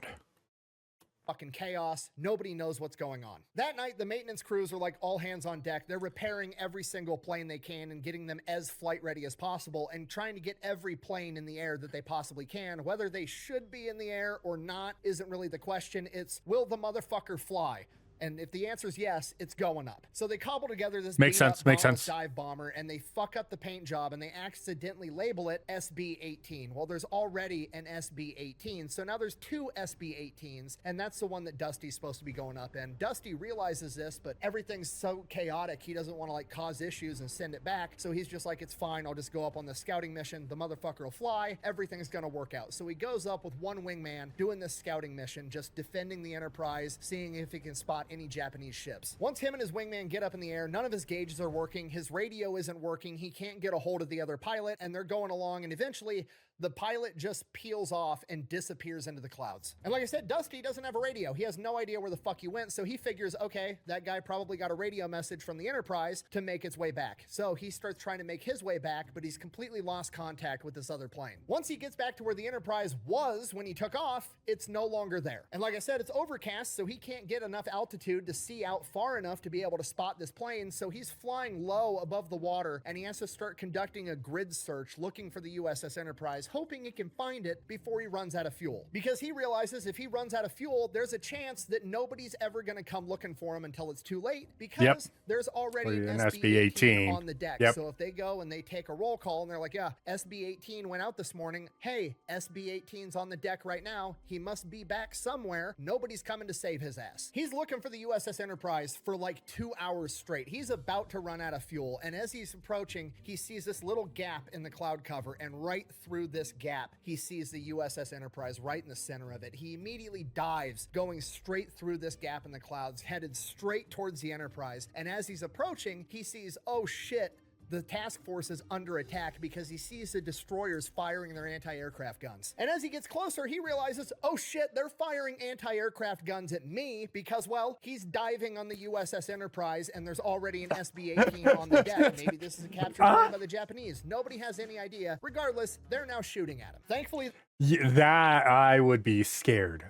fucking chaos. Nobody knows what's going on. That night, the maintenance crews are like all hands on deck. They're repairing every single plane they can and getting them as flight ready as possible and trying to get every plane in the air that they possibly can. Whether they should be in the air or not isn't really the question. It's, will the motherfucker fly? And if the answer is yes, it's going up. So they cobble together this makes sense dive bomber, and they fuck up the paint job, and they accidentally label it SB-18. Well, there's already an SB-18, so now there's two SB-18s, and that's the one that Dusty's supposed to be going up in. Dusty realizes this, but everything's so chaotic, he doesn't want to like cause issues and send it back, so he's just like, it's fine, I'll just go up on the scouting mission, the motherfucker will fly, everything's gonna work out. So he goes up with one wingman doing this scouting mission, just defending the Enterprise, seeing if he can spot any Japanese ships. Once him and his wingman get up in the air, none of his gauges are working, his radio isn't working, he can't get a hold of the other pilot, and they're going along, and eventually the pilot just peels off and disappears into the clouds. And like I said, Dusty doesn't have a radio. He has no idea where the fuck he went, so he figures, okay, that guy probably got a radio message from the Enterprise to make its way back. So he starts trying to make his way back, but he's completely lost contact with this other plane. Once he gets back to where the Enterprise was when he took off, it's no longer there. And like I said, it's overcast, so he can't get enough altitude to see out far enough to be able to spot this plane, so he's flying low above the water, and he has to start conducting a grid search looking for the USS Enterprise, hoping he can find it before he runs out of fuel. Because he realizes if he runs out of fuel, there's a chance that nobody's ever going to come looking for him until it's too late, because there's already an SB-18 on the deck. So if they go and they take a roll call and they're like, yeah, SB-18 went out this morning, hey, SB-18's on the deck right now, he must be back somewhere, nobody's coming to save his ass. He's looking for the USS Enterprise for like 2 hours straight. He's about to run out of fuel, and as he's approaching, he sees this little gap in the cloud cover, and right through this gap, he sees the USS Enterprise right in the center of it. He immediately dives, going straight through this gap in the clouds, headed straight towards the Enterprise, and as he's approaching, he sees, oh shit, The task force is under attack because he sees the destroyers firing their anti-aircraft guns. And as he gets closer, he realizes, oh shit, they're firing anti-aircraft guns at me because, well, he's diving on the USS Enterprise and there's already an SB-8 team on the deck. Maybe this is a capture plane by the Japanese. Nobody has any idea. Regardless, they're now shooting at him. Thankfully, Yeah, that I would be scared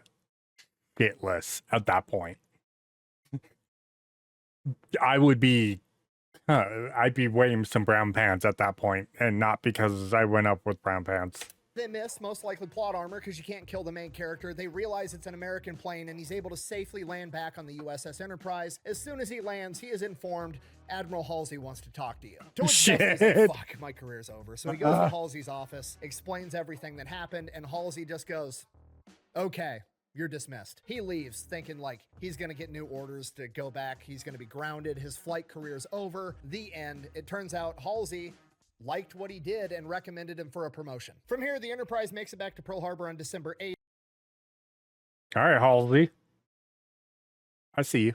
shitless at that point. I would be, I'd be wearing some brown pants at that point, and not because I went up with brown pants. they miss most likely plot armor because you can't kill the main character. They realize it's an American plane and he's able to safely land back on the USS Enterprise. As soon as he lands, he is informed Admiral Halsey wants to talk to you. To which Dusty's like, fuck, my career's over. So he goes to Halsey's office, explains everything that happened, and Halsey just goes, okay, you're dismissed. He leaves thinking like he's gonna get new orders to go back. He's gonna be grounded. His flight career's over. The end. It turns out Halsey liked what he did and recommended him for a promotion. From here, the Enterprise makes it back to Pearl Harbor on December 8th. All right, Halsey. I see you.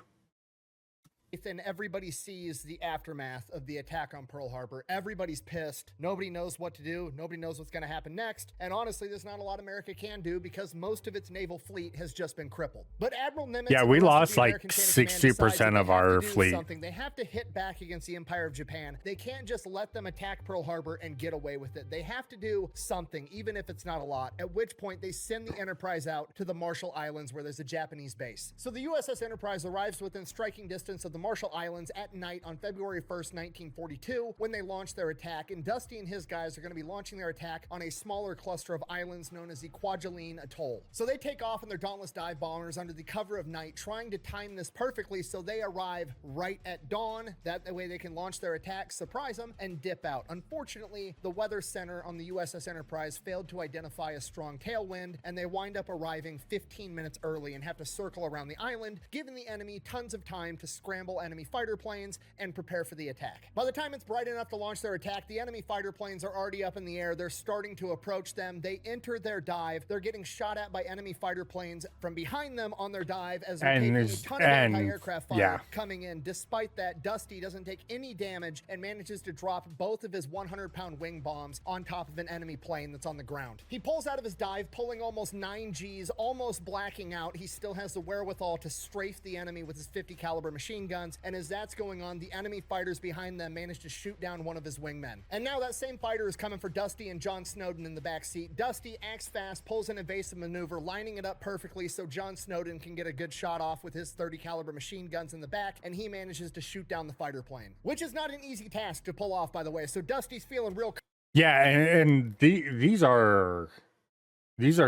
And everybody sees the aftermath of the attack on Pearl Harbor. Everybody's pissed. Nobody knows what to do. Nobody knows what's going to happen next. And honestly, there's not a lot America can do because most of its naval fleet has just been crippled. But Admiral Nimitz, Yeah, and we the rest of lost the like American chain of command 60% decides that of they have our to do fleet. something. They have to hit back against the Empire of Japan. They can't just let them attack Pearl Harbor and get away with it. They have to do something, even if it's not a lot. At which point, they send the Enterprise out to the Marshall Islands where there's a Japanese base. So the USS Enterprise arrives within striking distance of the Marshall Islands at night on February 1st, 1942, when they launch their attack, and Dusty and his guys are going to be launching their attack on a smaller cluster of islands known as the Kwajalein Atoll. So they take off in their dauntless dive bombers under the cover of night, trying to time this perfectly so they arrive right at dawn. That way they can launch their attack, surprise them, and dip out. Unfortunately, the weather center on the USS Enterprise failed to identify a strong tailwind, and they wind up arriving 15 minutes early and have to circle around the island, giving the enemy tons of time to scramble enemy fighter planes and prepare for the attack. By the time it's bright enough to launch their attack, the enemy fighter planes are already up in the air. They're starting to approach them. They enter their dive. They're getting shot at by enemy fighter planes from behind them on their dive as they're taking a ton of anti-aircraft fire coming in. Despite that, Dusty doesn't take any damage and manages to drop both of his 100-pound wing bombs on top of an enemy plane that's on the ground. He pulls out of his dive, pulling almost 9 Gs, almost blacking out. He still has the wherewithal to strafe the enemy with his 50 caliber machine guns, and as that's going on, the enemy fighters behind them manage to shoot down one of his wingmen. And now that same fighter is coming for Dusty and John Snowden in the back seat. Dusty acts fast, pulls an evasive maneuver, lining it up perfectly so John Snowden can get a good shot off with his 30 caliber machine guns in the back, and he manages to shoot down the fighter plane, which is not an easy task to pull off, by the way. So Dusty's feeling real. Yeah, and these are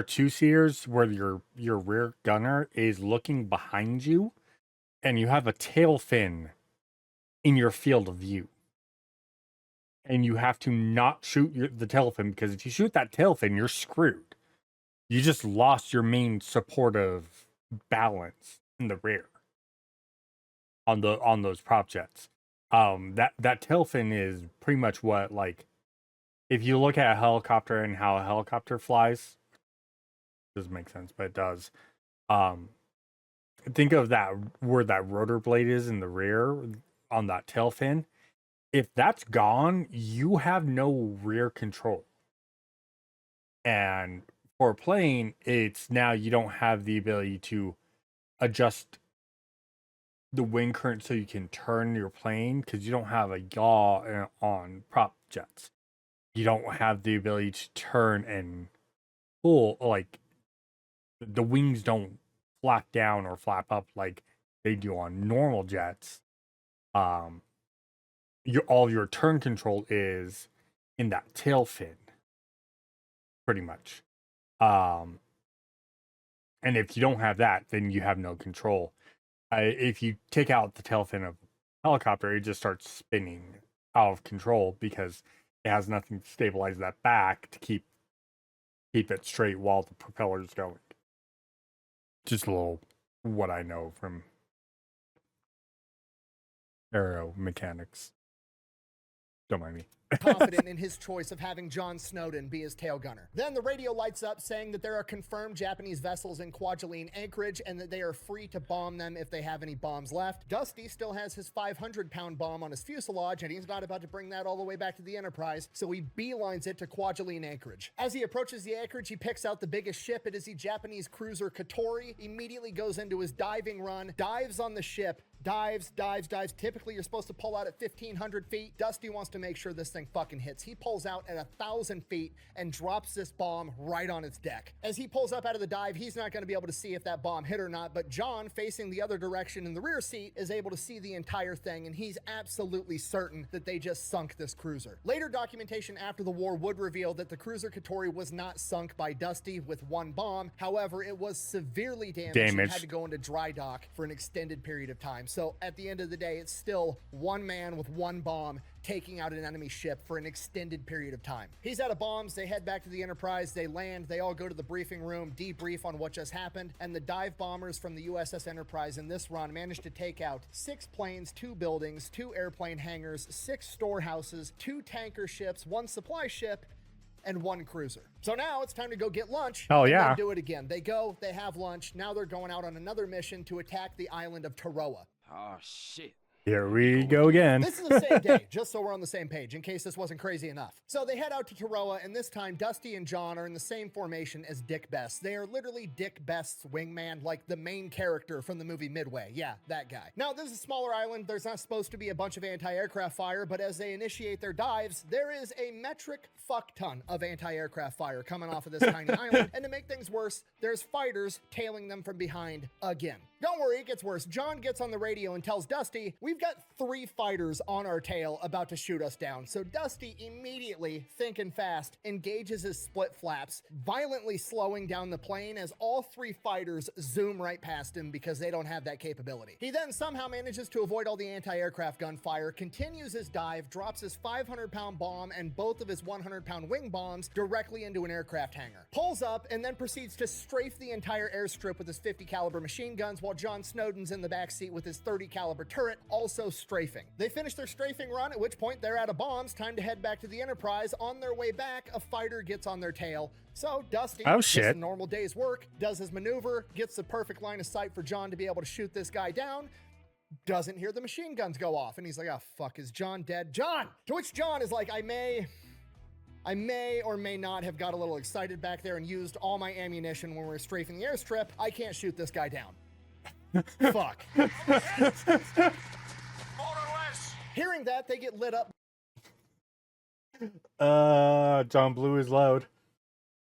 two-seaters where your rear gunner is looking behind you, and you have a tail fin in your field of view. And you have to not shoot the tail fin, because if you shoot that tail fin, you're screwed. You just lost your main supportive balance in the rear on those prop jets. That tail fin is pretty much what, like, if you look at a helicopter and how a helicopter flies, it doesn't make sense, but it does. Think of that where that rotor blade is in the rear on that tail fin. If that's gone, you have no rear control. And for a plane, it's now you don't have the ability to adjust the wind current so you can turn your plane, because you don't have a yaw on prop jets. You don't have the ability to turn and pull, like the wings don't flap down or flap up like they do on normal jets. All your turn control is in that tail fin, pretty much. And if you don't have that, then you have no control. If you take out the tail fin of a helicopter, it just starts spinning out of control because it has nothing to stabilize that back to keep it straight while the propeller's going. Just a little what I know from aero mechanics. Don't mind me. confident in his choice of having John Snowden be his tail gunner. Then the radio lights up saying that there are confirmed Japanese vessels in Kwajalein anchorage and that they are free to bomb them if they have any bombs left. Dusty still has his 500-pound bomb on his fuselage, and he's not about to bring that all the way back to the Enterprise, so he beelines it to Kwajalein anchorage. As he approaches the anchorage, he picks out the biggest ship. It is the Japanese cruiser Katori, immediately goes into his diving run, dives on the ship, dives. Typically, you're supposed to pull out at 1,500 feet. Dusty wants to make sure this thing fucking hits. He pulls out at 1,000 feet and drops this bomb right on its deck. As he pulls up out of the dive, he's not going to be able to see if that bomb hit or not, but John, facing the other direction in the rear seat, is able to see the entire thing, and he's absolutely certain that they just sunk this cruiser. Later documentation after the war would reveal that the cruiser Katori was not sunk by Dusty with one bomb. However, it was severely damaged and had to go into dry dock for an extended period of time. So at the end of the day, it's still one man with one bomb taking out an enemy ship for an extended period of time. He's out of bombs. They head back to the Enterprise. They land. They all go to the briefing room, debrief on what just happened. And the dive bombers from the USS Enterprise in this run managed to take out 6 planes, 2 buildings, 2 airplane hangars, 6 storehouses, 2 tanker ships, 1 supply ship, and 1 cruiser. So now it's time to go get lunch. Oh, yeah. And do it again. They go, they have lunch. Now they're going out on another mission to attack the island of Taroa. Oh, shit. Here we go again. This is the same day, just so we're on the same page, in case this wasn't crazy enough. So they head out to Taroa, and this time Dusty and John are in the same formation as Dick Best. They are literally Dick Best's wingman, like the main character from the movie Midway. Yeah, that guy. Now, this is a smaller island. There's not supposed to be a bunch of anti-aircraft fire, but as they initiate their dives, there is a metric fuck ton of anti-aircraft fire coming off of this tiny island. And to make things worse, there's fighters tailing them from behind again. Don't worry, it gets worse. John gets on the radio and tells Dusty, we've got 3 fighters on our tail about to shoot us down. So Dusty immediately, thinking fast, engages his split flaps, violently slowing down the plane as all 3 fighters zoom right past him because they don't have that capability. He then somehow manages to avoid all the anti-aircraft gunfire, continues his dive, drops his 500-pound bomb and both of his 100-pound wing bombs directly into an aircraft hangar. Pulls up and then proceeds to strafe the entire airstrip with his 50 caliber machine guns while John Snowden's in the backseat with his 30 caliber turret, also strafing. They finish their strafing run, at which point they're out of bombs. Time to head back to the Enterprise. On their way back, a fighter gets on their tail. So Dusty, just a normal day's work, does his maneuver, gets the perfect line of sight for John to be able to shoot this guy down. Doesn't hear the machine guns go off. And he's like, oh, fuck, is John dead? John! To which John is like, I may or may not have got a little excited back there and used all my ammunition when we were strafing the airstrip. I can't shoot this guy down. Fuck. Hearing that, they get lit up John blew his load.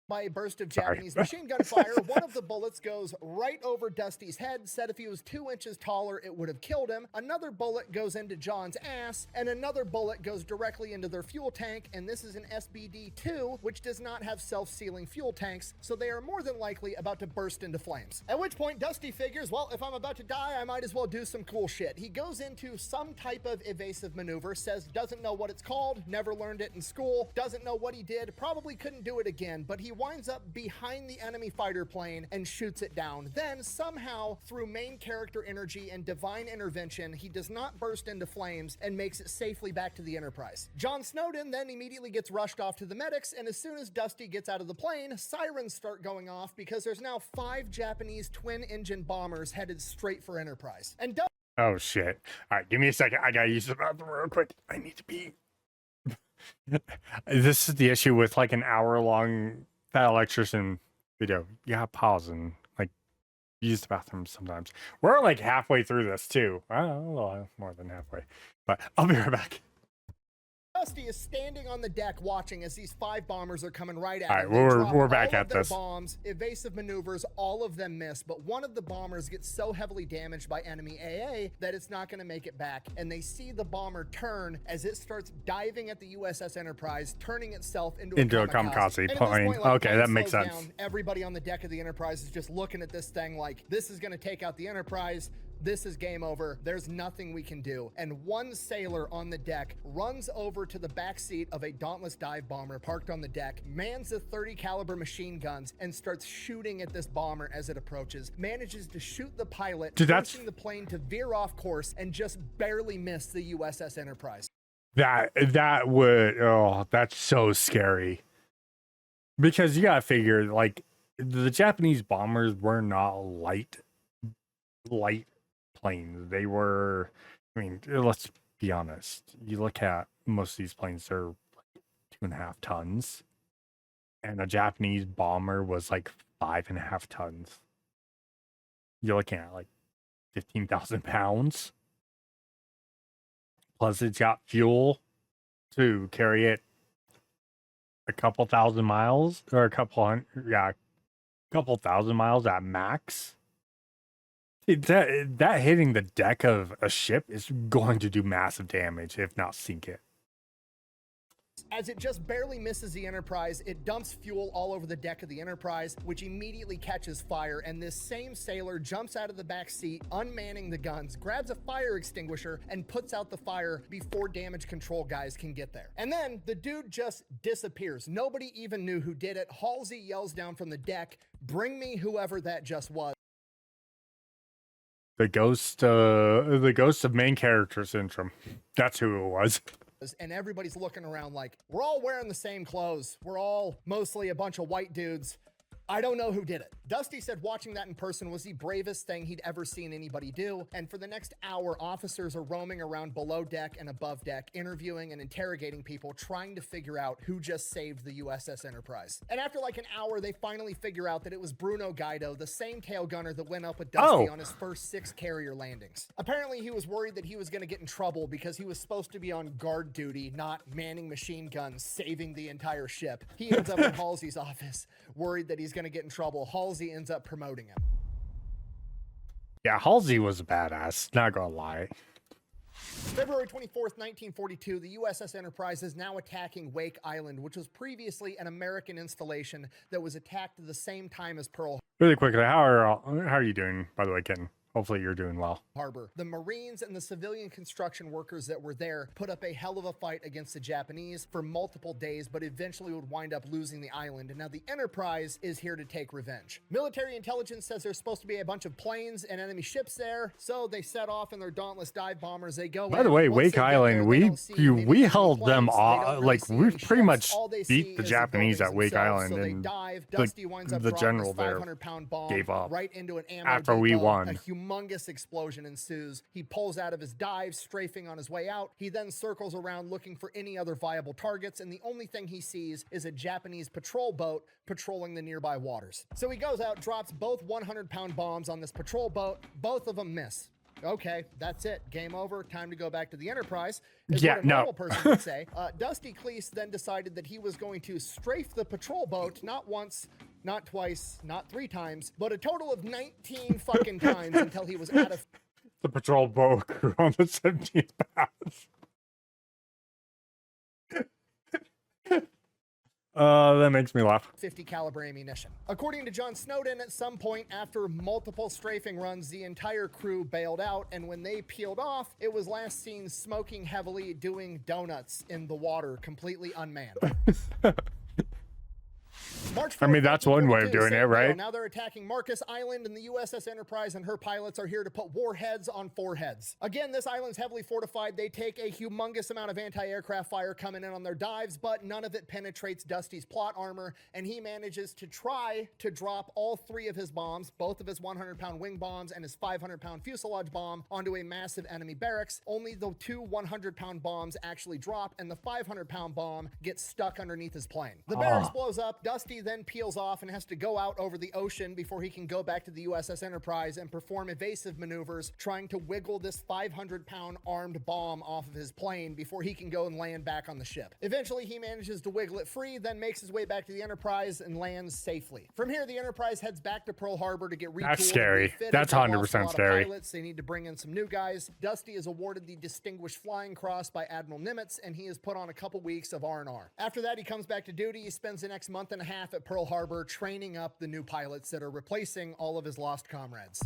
by a burst of Japanese machine gun fire. One of the bullets goes right over Dusty's head. Said if he was 2 inches taller, it would have killed him. Another bullet goes into John's ass, and another bullet goes directly into their fuel tank. And this is an SBD-2, which does not have self-sealing fuel tanks, so they are more than likely about to burst into flames. At which point, Dusty figures, well, if I'm about to die, I might as well do some cool shit. He goes into some type of evasive maneuver, says doesn't know what it's called, never learned it in school, doesn't know what he did, probably couldn't do it again, but he winds up behind the enemy fighter plane and shoots it down. Then somehow, through main character energy and divine intervention, he does not burst into flames and makes it safely back to the Enterprise. John Snowden then immediately gets rushed off to the medics, and as soon as Dusty gets out of the plane, sirens start going off because there's now 5 Japanese twin-engine bombers headed straight for Enterprise. And oh shit. Alright, give me a second. I gotta use the bathroom real quick. I need to pee. This is the issue with like an hour-long Fat Electrician video. You gotta pause and like use the bathroom sometimes. We're like halfway through this too. A little more than halfway. But I'll be right back. Dusty is standing on the deck watching as these 5 bombers are coming right at him. We're back at this. Bombs, evasive maneuvers, all of them miss, but one of the bombers gets so heavily damaged by enemy AA that it's not going to make it back, and they see the bomber turn as it starts diving at the USS Enterprise, turning itself into a kamikaze plane. Okay, that makes sense. Down, everybody on the deck of the Enterprise is just looking at this thing like, this is going to take out the Enterprise. This is game over. There's nothing we can do. And one sailor on the deck runs over to the back seat of a Dauntless dive bomber parked on the deck, mans the 30 caliber machine guns, and starts shooting at this bomber as it approaches. Manages to shoot the pilot, forcing the plane to veer off course and just barely miss the USS Enterprise. That would, oh, that's so scary. Because you gotta figure, like, the Japanese bombers were not light planes. They were, I mean, let's be honest. You look at most of these planes, they're like 2.5 tons. And a Japanese bomber was like 5.5 tons. You're looking at like 15,000 pounds. Plus, it's got fuel to carry it a couple thousand miles, or a couple thousand miles at max. That hitting the deck of a ship is going to do massive damage, if not sink it. As it just barely misses the Enterprise, it dumps fuel all over the deck of the Enterprise, which immediately catches fire, and this same sailor jumps out of the back seat, unmanning the guns, grabs a fire extinguisher, and puts out the fire before damage control guys can get there. And then the dude just disappears. Nobody even knew who did it. Halsey yells down from the deck, "Bring me whoever that just was." The ghost of main character syndrome. That's who it was. And everybody's looking around like, we're all wearing the same clothes. We're all mostly a bunch of white dudes. I don't know who did it. Dusty said watching that in person was the bravest thing he'd ever seen anybody do. And for the next hour, officers are roaming around below deck and above deck, interviewing and interrogating people, trying to figure out who just saved the USS Enterprise. And after like an hour, they finally figure out that it was Bruno Guido, the same tail gunner that went up with Dusty on his first 6 carrier landings. Apparently, he was worried that he was going to get in trouble because he was supposed to be on guard duty, not manning machine guns, saving the entire ship. He ends up in Halsey's office, worried that he's going to get in trouble. Halsey ends up promoting him. Yeah, Halsey was a badass, not gonna lie. February 24th, 1942, the USS Enterprise is now attacking Wake Island, which was previously an American installation that was attacked at the same time as Pearl Really quickly, how are you doing, by the way, Ken? Hopefully you're doing well. Harbor. The Marines and the civilian construction workers that were there put up a hell of a fight against the Japanese for multiple days, but eventually would wind up losing the island. And now the Enterprise is here to take revenge. Military intelligence says there's supposed to be a bunch of planes and enemy ships there, so they set off in their dauntless dive bombers. They go By the way, Wake Island, we held them off, like we pretty much beat the Japanese at Wake Island, and the general there gave up right into an ammo after we depot. won. A humongous explosion ensues. He pulls out of his dive, strafing on his way out. He then circles around looking for any other viable targets, and the only thing he sees is a Japanese patrol boat patrolling the nearby waters. So he goes out, drops both 100-pound bombs on this patrol boat. Both of them miss. Okay, that's it. Game over. Time to go back to the Enterprise. Is what a normal person would say. Dusty Kleiss then decided that he was going to strafe the patrol boat not once, not twice, not 3 times, but a total of 19 fucking times until he was out of the patrol boat crew on the 17th pass. That makes me laugh. 50 caliber ammunition. According to John Snowden, at some point after multiple strafing runs, the entire crew bailed out, and when they peeled off, it was last seen smoking heavily, doing donuts in the water, completely unmanned. March 4th, I mean, that's one way of doing it, right? Now they're attacking Marcus Island, and the USS Enterprise and her pilots are here to put warheads on foreheads. Again, this island's heavily fortified. They take a humongous amount of anti-aircraft fire coming in on their dives, but none of it penetrates Dusty's plot armor, and he manages to try to drop all 3 of his bombs, both of his 100-pound wing bombs and his 500-pound fuselage bomb, onto a massive enemy barracks. Only the 2 100-pound bombs actually drop, and the 500-pound bomb gets stuck underneath his plane. The barracks blows up. Dusty then peels off and has to go out over the ocean before he can go back to the USS Enterprise and perform evasive maneuvers, trying to wiggle this 500-pound armed bomb off of his plane before he can go and land back on the ship. Eventually, he manages to wiggle it free, then makes his way back to the Enterprise and lands safely. From here, the Enterprise heads back to Pearl Harbor to get retooled. That's scary. That's 100% scary. Pilots. They need to bring in some new guys. Dusty is awarded the Distinguished Flying Cross by Admiral Nimitz, and he is put on a couple weeks of R&R. After that, he comes back to duty. He spends the next month and a half at Pearl Harbor training up the new pilots that are replacing all of his lost comrades.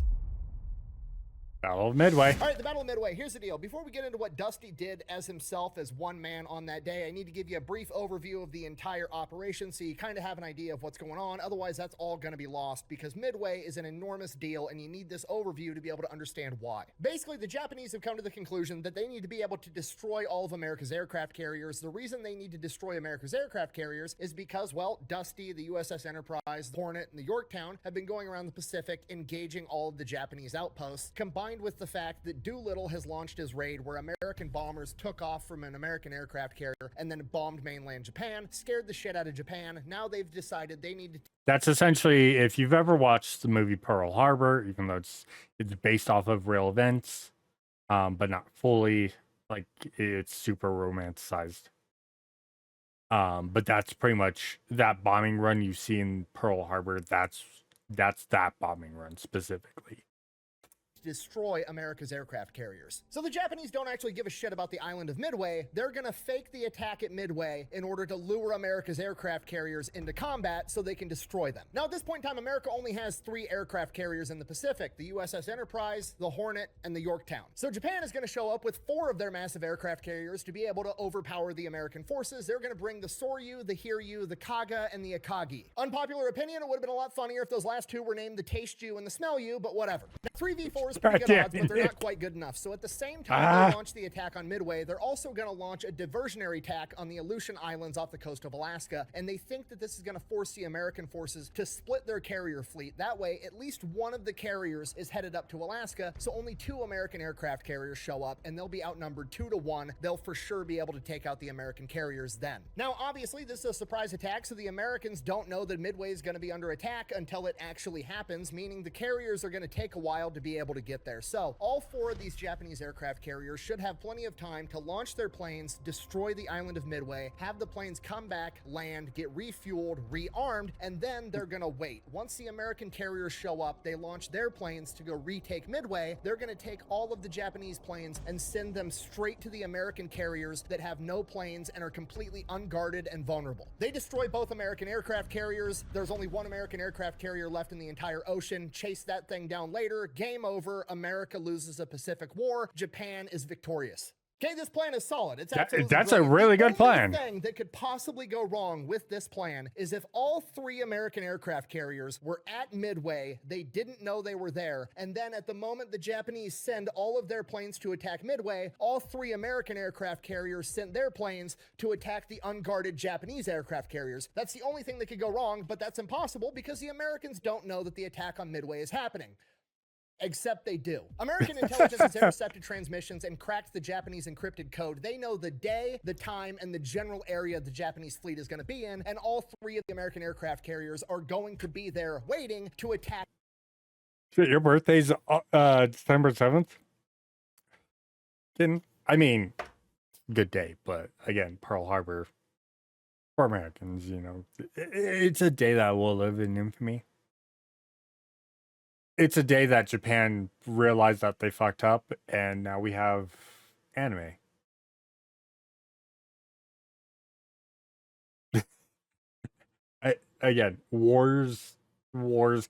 Battle of Midway. All right, the Battle of Midway. Here's the deal. Before we get into what Dusty did as himself as one man on that day, I need to give you a brief overview of the entire operation so you kind of have an idea of what's going on. Otherwise, that's all going to be lost because Midway is an enormous deal and you need this overview to be able to understand why. Basically, the Japanese have come to the conclusion that they need to be able to destroy all of America's aircraft carriers. The reason they need to destroy America's aircraft carriers is because, well, Dusty, the USS Enterprise, the Hornet, and the Yorktown have been going around the Pacific engaging all of the Japanese outposts, combined with the fact that Doolittle has launched his raid where American bombers took off from an American aircraft carrier and then bombed mainland Japan, scared the shit out of Japan. Now they've decided they need to... That's essentially, if you've ever watched the movie Pearl Harbor, even though it's based off of real events, but not fully, like it's super romanticized. But that's pretty much that bombing run you see in Pearl Harbor. That's that bombing run specifically. Destroy America's aircraft carriers. So the Japanese don't actually give a shit about the island of Midway. They're gonna fake the attack at Midway in order to lure America's aircraft carriers into combat so they can destroy them. Now at this point in time, America only has 3 aircraft carriers in the Pacific, the USS Enterprise, the Hornet, and the Yorktown. So Japan is gonna show up with 4 of their massive aircraft carriers to be able to overpower the American forces. They're gonna bring the Soryu, the Hiryu, the Kaga, and the Akagi. Unpopular opinion, it would have been a lot funnier if those last 2 were named the Taste You and the Smell You, but whatever. Now, 3v4 is pretty good odds, but they're not quite good enough. So at the same time they launch the attack on Midway, they're also going to launch a diversionary attack on the Aleutian Islands off the coast of Alaska, and they think that this is going to force the American forces to split their carrier fleet. That way, at least one of the carriers is headed up to Alaska, so only 2 American aircraft carriers show up, and they'll be outnumbered 2 to 1. They'll for sure be able to take out the American carriers then. Now, obviously, this is a surprise attack, so the Americans don't know that Midway is going to be under attack until it actually happens, meaning the carriers are going to take a while to be able to get there. So all 4 of these Japanese aircraft carriers should have plenty of time to launch their planes, destroy the island of Midway, have the planes come back, land, get refueled, rearmed, and then they're gonna wait. Once the American carriers show up, they launch their planes to go retake Midway. They're gonna take all of the Japanese planes and send them straight to the American carriers that have no planes and are completely unguarded and vulnerable. They destroy both American aircraft carriers. There's only 1 American aircraft carrier left in the entire ocean. Chase that thing down later. Game over. America loses a Pacific War. Japan is victorious. Okay, this plan is solid. It's absolutely That's a brilliant. really The good plan. only thing that could possibly go wrong with this plan is if all 3 American aircraft carriers were at Midway, they didn't know they were there, and then at the moment the Japanese send all of their planes to attack Midway, all 3 American aircraft carriers sent their planes to attack the unguarded Japanese aircraft carriers. That's the only thing that could go wrong, but that's impossible because the Americans don't know that the attack on Midway is happening. Except they do. American intelligence has intercepted transmissions and cracked the Japanese encrypted code. They know the day, the time, and the general area the Japanese fleet is going to be in, and all 3 of the American aircraft carriers are going to be there waiting to attack. Shit, your birthday's December 7th? I mean, good day, but again, Pearl Harbor, for Americans, you know, it's a day that will live in infamy. It's a day that Japan realized that they fucked up, and now we have anime. Again, wars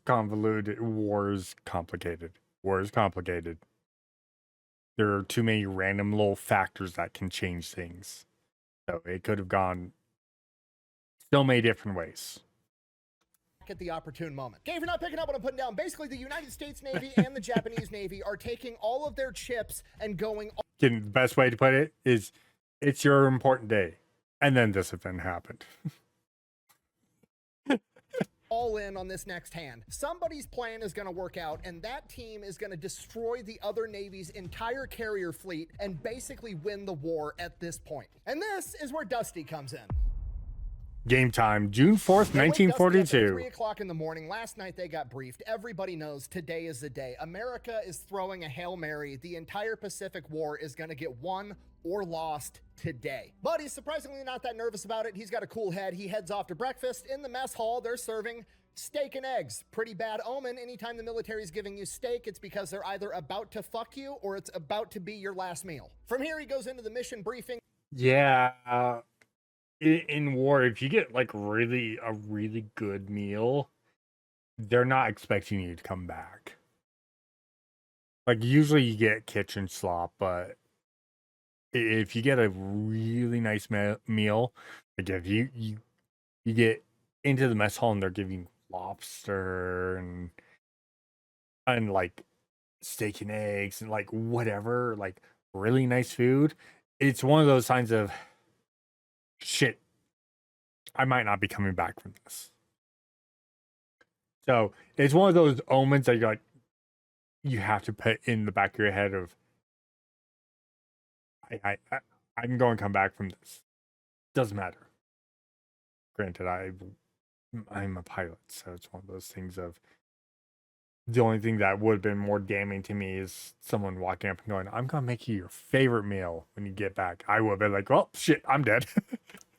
convoluted, wars complicated. There are too many random little factors that can change things. So it could have gone so many different ways. At the opportune moment. Okay, if you're not picking up what I'm putting down, basically the United States Navy and the Japanese Navy are taking all of their chips and going... The best way to put it is, it's your important day. And then this event happened. all in on this next hand. Somebody's plan is going to work out, and that team is going to destroy the other Navy's entire carrier fleet and basically win the war at this point. And this is where Dusty comes in. Game time, June 4th, 1942. 3 o'clock in the morning. Last night they got briefed. Everybody knows today is the day. America is throwing a Hail Mary. The entire Pacific War is going to get won or lost today. But he's surprisingly not that nervous about it. He's got a cool head. He heads off to breakfast. In the mess hall, they're serving steak and eggs. Pretty bad omen. Anytime the military is giving you steak, it's because they're either about to fuck you or it's about to be your last meal. From here, he goes into the mission briefing. Yeah. In war, if you get like a really good meal, they're not expecting you to come back. Like usually you get kitchen slop, but if you get a really nice meal, like if you get into the mess hall and they're giving lobster and like steak and eggs and like whatever, like really nice food, it's one of those signs of shit. I might not be coming back from this. So it's one of those omens that you're like, you have to put in the back of your head of, I'm going to come back from this. Doesn't matter. Granted, I'm a pilot, so it's one of those things of, the only thing that would have been more damning to me is someone walking up and going, I'm going to make you your favorite meal when you get back. I would have been like, well, shit, I'm dead.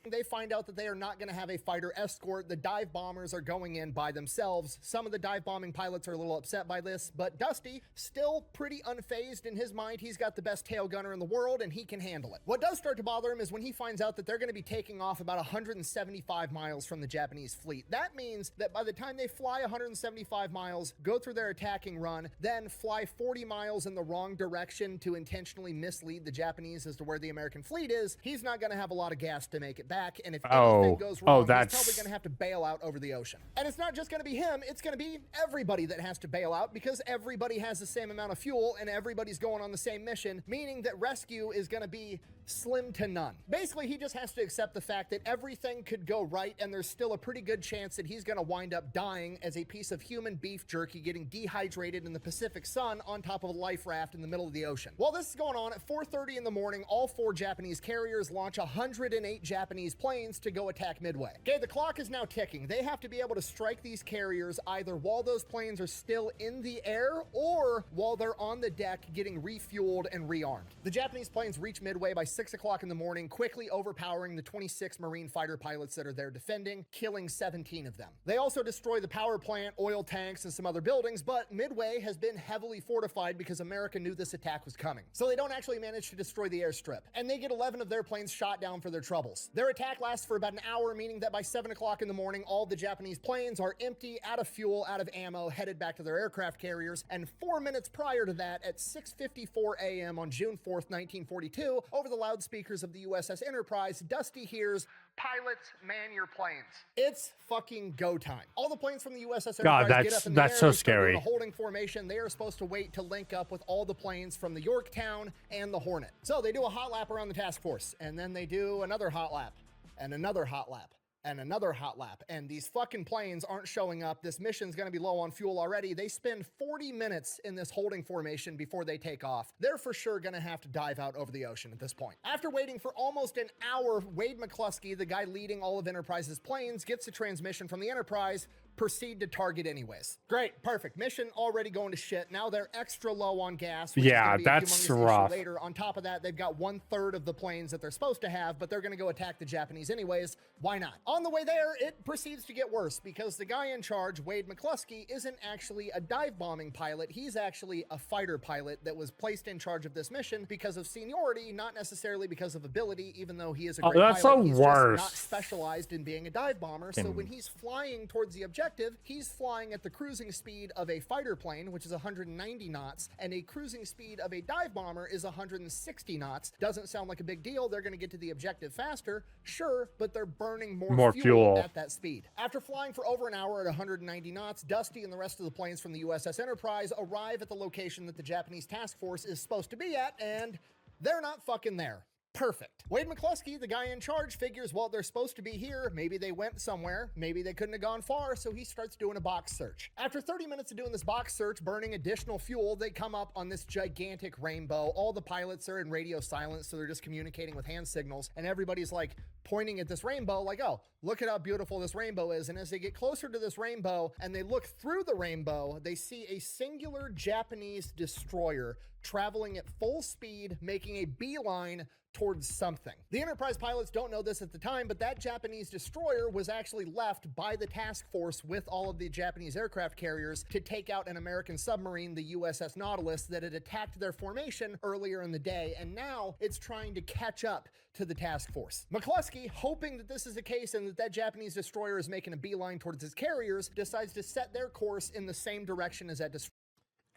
They find out that they are not going to have a fighter escort. The dive bombers are going in by themselves. Some of the dive bombing pilots are a little upset by this, but Dusty, still pretty unfazed. In his mind, he's got the best tail gunner in the world and he can handle it. What does start to bother him is when he finds out that they're going to be taking off about 175 miles from the Japanese fleet. That means that by the time they fly 175 miles, go through their attacking run, then fly 40 miles in the wrong direction to intentionally mislead the Japanese as to where the American fleet is, he's not going to have a lot of gas to make it back. And if anything goes wrong, he's probably going to have to bail out over the ocean. And it's not just going to be him, it's going to be everybody that has to bail out because everybody has the same amount of fuel and everybody's going on the same mission, meaning that rescue is going to be slim to none. Basically, he just has to accept the fact that everything could go right and there's still a pretty good chance that he's going to wind up dying as a piece of human beef jerky getting dehydrated in the Pacific sun on top of a life raft in the middle of the ocean. While this is going on, at 4:30 in the morning, all 4 Japanese carriers launch 108 Japanese planes to go attack Midway. Okay, the clock is now ticking. They have to be able to strike these carriers either while those planes are still in the air or while they're on the deck getting refueled and rearmed. The Japanese planes reach Midway by 6 o'clock in the morning, quickly overpowering the 26 Marine fighter pilots that are there defending, killing 17 of them. They also destroy the power plant, oil tanks, and some other buildings, but Midway has been heavily fortified because America knew this attack was coming. So they don't actually manage to destroy the airstrip, and they get 11 of their planes shot down for their troubles. Their attack lasts for about an hour, meaning that by 7 o'clock in the morning, all the Japanese planes are empty, out of fuel, out of ammo, headed back to their aircraft carriers, and 4 minutes prior to that, at 6:54 a.m. on June 4th, 1942, over the loudspeakers of the USS Enterprise, Dusty hears, "Pilots, man your planes." It's fucking go time. All the planes from the USS Enterprise get up in the air. That's so scary. In a holding formation, they are supposed to wait to link up with all the planes from the Yorktown and the Hornet. So they do a hot lap around the task force, and then they do another hot lap, and another hot lap, and another hot lap, and these fucking planes aren't showing up. This mission's gonna be low on fuel already. They spend 40 minutes in this holding formation before they take off. They're for sure gonna have to dive out over the ocean at this point. After waiting for almost an hour, Wade McCluskey, the guy leading all of Enterprise's planes, gets a transmission from the Enterprise, proceed to target anyways. Great, perfect. Mission already going to shit. Now they're extra low on gas. Which yeah, is be that's a rough. later. On top of that, they've got 1/3 of the planes that they're supposed to have, but they're going to go attack the Japanese anyways. Why not? On the way there, it proceeds to get worse because the guy in charge, Wade McCluskey, isn't actually a dive bombing pilot. He's actually a fighter pilot that was placed in charge of this mission because of seniority, not necessarily because of ability, even though he is a great that's pilot. the He's worst. just not specialized in being a dive bomber. So when he's flying towards the objective, he's flying at the cruising speed of a fighter plane, which is 190 knots, and a cruising speed of a dive bomber is 160 knots. Doesn't sound like a big deal. They're going to get to the objective faster, sure, but they're burning more fuel at that speed. After flying for over an hour at 190 knots, Dusty and the rest of the planes from the USS Enterprise arrive at the location that the Japanese task force is supposed to be at, and they're not fucking there. Perfect. Wade McCluskey, the guy in charge, figures, well, they're supposed to be here. Maybe they went somewhere. Maybe they couldn't have gone far, so he starts doing a box search. After 30 minutes of doing this box search, burning additional fuel, they come up on this gigantic rainbow. All the pilots are in radio silence, so they're just communicating with hand signals, and everybody's like pointing at this rainbow like, oh, look at how beautiful this rainbow is. And as they get closer to this rainbow and they look through the rainbow, they see a singular Japanese destroyer traveling at full speed, making a beeline towards something. The Enterprise pilots don't know this at the time, but that Japanese destroyer was actually left by the task force with all of the Japanese aircraft carriers to take out an American submarine, the USS Nautilus, that had attacked their formation earlier in the day, and now it's trying to catch up to the task force. McCluskey, hoping that this is the case and that Japanese destroyer is making a beeline towards his carriers, decides to set their course in the same direction as that destroyer.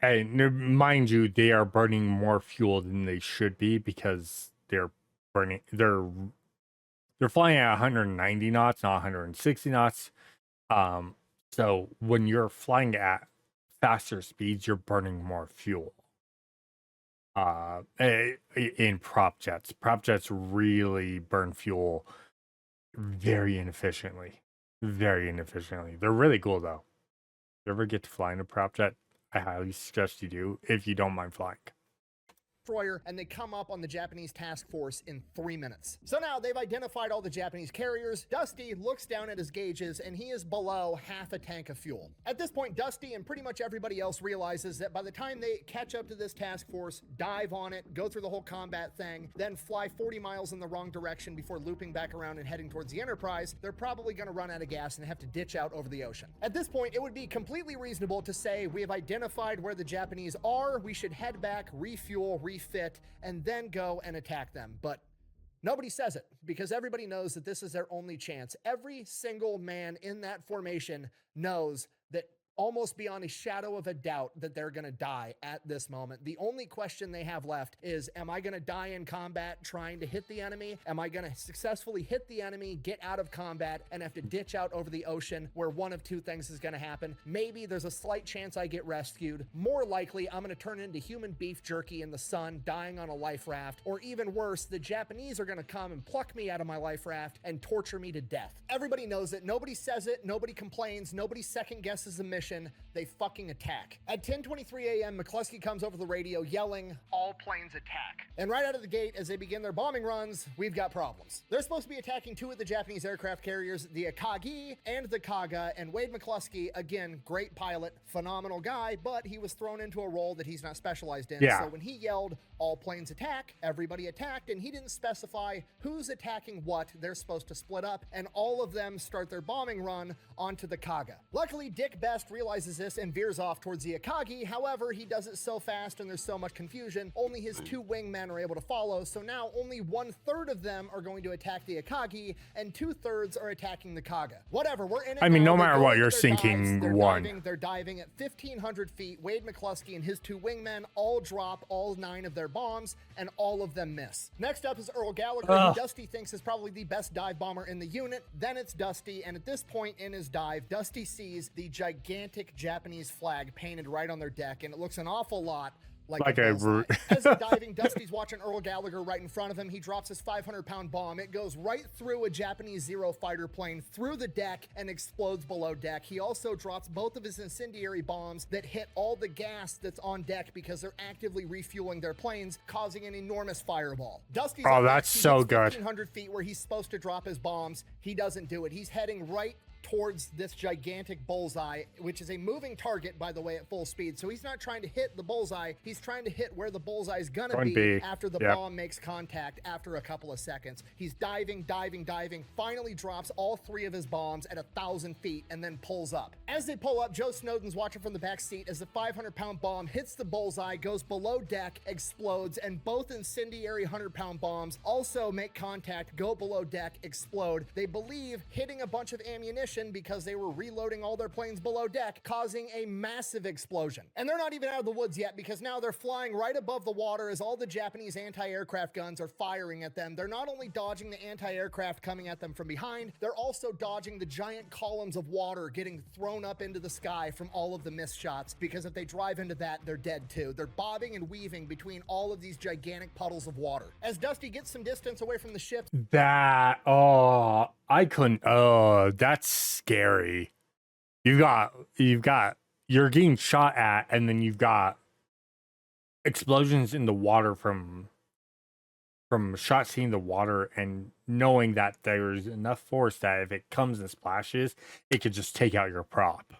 mind you, they are burning more fuel than they should be because they're flying at 190 knots, not 160 knots. So when you're flying at faster speeds, you're burning more fuel. In prop jets really burn fuel very inefficiently. They're really cool though. If you ever get to fly in a prop jet, I highly suggest you do if you don't mind flying. Destroyer, and they come up on the Japanese task force in 3 minutes. So now they've identified all the Japanese carriers. Dusty looks down at his gauges and he is below half a tank of fuel. At this point, Dusty and pretty much everybody else realizes that by the time they catch up to this task force, dive on it, go through the whole combat thing, then fly 40 miles in the wrong direction before looping back around and heading towards the Enterprise, they're probably going to run out of gas and have to ditch out over the ocean. At this point, it would be completely reasonable to say we have identified where the Japanese are, we should head back, refuel, refit, and then go and attack them. But nobody says it because everybody knows that this is their only chance. Every single man in that formation knows that almost beyond a shadow of a doubt that they're going to die at this moment. The only question they have left is, am I going to die in combat trying to hit the enemy? Am I going to successfully hit the enemy, get out of combat, and have to ditch out over the ocean where one of two things is going to happen? Maybe there's a slight chance I get rescued. More likely, I'm going to turn into human beef jerky in the sun, dying on a life raft. Or even worse, the Japanese are going to come and pluck me out of my life raft and torture me to death. Everybody knows it. Nobody says it. Nobody complains. Nobody second guesses the mission. They fucking attack. At 10:23 a.m., McCluskey comes over the radio yelling, "All planes attack." And right out of the gate, as they begin their bombing runs, we've got problems. They're supposed to be attacking two of the Japanese aircraft carriers, the Akagi and the Kaga, and Wade McCluskey, again, great pilot, phenomenal guy, but he was thrown into a role that he's not specialized in. Yeah. So when he yelled, "All planes attack," everybody attacked, and he didn't specify who's attacking what. They're supposed to split up, and all of them start their bombing run onto the Kaga. Luckily, Dick Best realizes this and veers off towards the Akagi. However, he does it so fast and there's so much confusion, only his two wingmen are able to follow, so now only 1/3 of them are going to attack the Akagi, and 2/3 are attacking the Kaga. Whatever, we're in it. I mean, now. no They matter go what, into you're their sinking dives. one. They're diving at 1,500 feet. Wade McCluskey and his two wingmen all drop all 9 of their bombs, and all of them miss. Next up is Earl Gallagher, who Dusty thinks is probably the best dive bomber in the unit. Then it's Dusty, and at this point in his dive, Dusty sees the gigantic Japanese flag painted right on their deck, and it looks an awful lot like a bullseye. As he's diving, Dusty's watching Earl Gallagher right in front of him. He drops his 500-pound bomb. It goes right through a Japanese Zero fighter plane, through the deck, and explodes below deck. He also drops both of his incendiary bombs that hit all the gas that's on deck because they're actively refueling their planes, causing an enormous fireball. Dusty's Oh, that's so good. 1,500 feet where he's supposed to drop his bombs. He doesn't do it. He's heading right towards this gigantic bullseye, which is a moving target, by the way, at full speed. So he's not trying to hit the bullseye. He's trying to hit where the bullseye is gonna be after the bomb makes contact after a couple of seconds. He's diving, finally drops all 3 of his bombs at 1,000 feet and then pulls up. As they pull up, Joe Snowden's watching from the back seat as the 500-pound bomb hits the bullseye, goes below deck, explodes, and both incendiary 100-pound bombs also make contact, go below deck, explode. They believe hitting a bunch of ammunition because they were reloading all their planes below deck, causing a massive explosion. And they're not even out of the woods yet because now they're flying right above the water as all the Japanese anti-aircraft guns are firing at them. They're not only dodging the anti-aircraft coming at them from behind, they're also dodging the giant columns of water getting thrown up into the sky from all of the missed shots, because if they drive into that, they're dead too. They're bobbing and weaving between all of these gigantic puddles of water. As Dusty gets some distance away from the ship, that's scary. You're getting shot at, and then you've got explosions in the water from shots hitting the water, and knowing that there's enough force that if it comes and splashes, it could just take out your prop.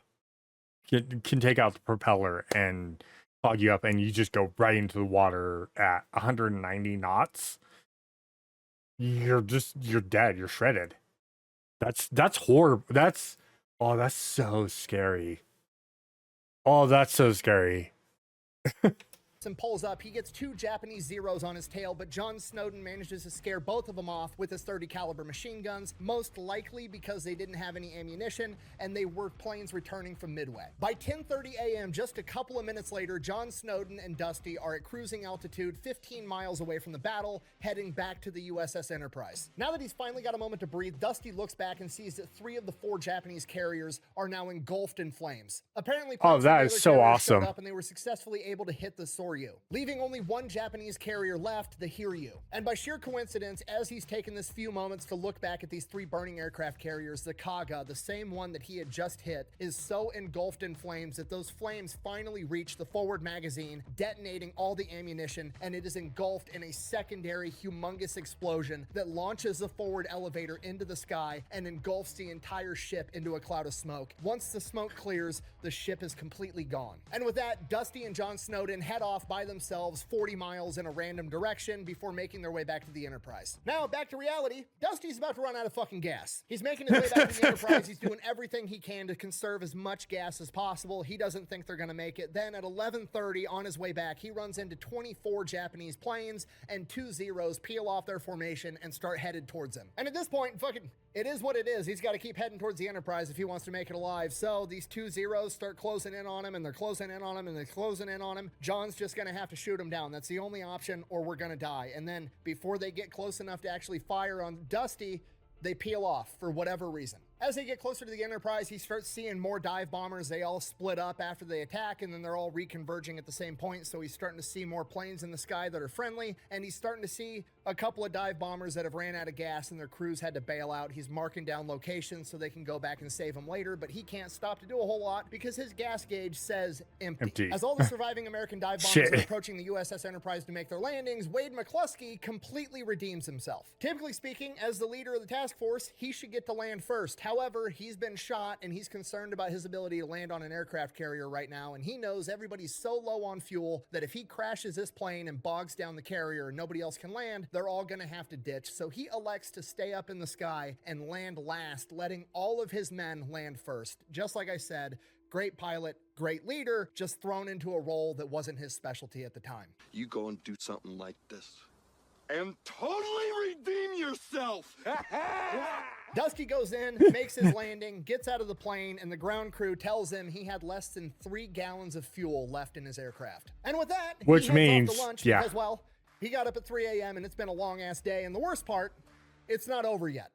It can take out the propeller and fog you up, and you just go right into the water at 190 knots. You're dead. You're shredded. That's horrible. That's so scary. Oh, that's so scary. and pulls up. He gets 2 Japanese Zeros on his tail, but John Snowden manages to scare both of them off with his .30 caliber machine guns, most likely because they didn't have any ammunition and they were planes returning from Midway. By 10:30 a.m., just a couple of minutes later, John Snowden and Dusty are at cruising altitude 15 miles away from the battle, heading back to the USS Enterprise. Now that he's finally got a moment to breathe, Dusty looks back and sees that 3 of the 4 Japanese carriers are now engulfed in flames. Apparently, Oh, parts of the that other is so carriers showed awesome. up and they were successfully able to hit the Soryu, leaving only 1 Japanese carrier left, the Hiryu. And by sheer coincidence, as he's taken this few moments to look back at these 3 burning aircraft carriers, the Kaga, the same one that he had just hit, is so engulfed in flames that those flames finally reach the forward magazine, detonating all the ammunition, and it is engulfed in a secondary humongous explosion that launches the forward elevator into the sky and engulfs the entire ship into a cloud of smoke. Once the smoke clears, the ship is completely gone. And with that, Dusty and John Snowden head off by themselves 40 miles in a random direction before making their way back to the Enterprise. Now, back to reality, Dusty's about to run out of fucking gas. He's making his way back to the Enterprise. He's doing everything he can to conserve as much gas as possible. He doesn't think they're gonna make it. Then at 11:30 on his way back, he runs into 24 Japanese planes and 2 Zeros peel off their formation and start headed towards him. And at this point, fucking, it is what it is. He's got to keep heading towards the Enterprise if he wants to make it alive. So these 2 Zeros start closing in on him, and they're closing in on him, and they're closing in on him. John's just going to have to shoot him down. That's the only option, or we're going to die. And then before they get close enough to actually fire on Dusty, they peel off for whatever reason. As they get closer to the Enterprise, he starts seeing more dive bombers. They all split up after they attack, and then they're all reconverging at the same point. So he's starting to see more planes in the sky that are friendly, and he's starting to see a couple of dive bombers that have ran out of gas and their crews had to bail out. He's marking down locations so they can go back and save them later, but he can't stop to do a whole lot because his gas gauge says empty. As all the surviving American dive bombers are approaching the USS Enterprise to make their landings, Wade McCluskey completely redeems himself. Typically speaking, as the leader of the task force, he should get to land first. However, he's been shot and he's concerned about his ability to land on an aircraft carrier right now, and he knows everybody's so low on fuel that if he crashes this plane and bogs down the carrier and nobody else can land, they're all gonna have to ditch. So he elects to stay up in the sky and land last, letting all of his men land first. Just like I said, great pilot, great leader, just thrown into a role that wasn't his specialty at the time. You go and do something like this and totally redeem yourself. Dusty goes in, makes his landing, gets out of the plane, and the ground crew tells him he had less than 3 gallons of fuel left in his aircraft. And with that, which he heads means, off to lunch yeah, because, well, he got up at 3 a.m. and it's been a long ass day. And the worst part, it's not over yet.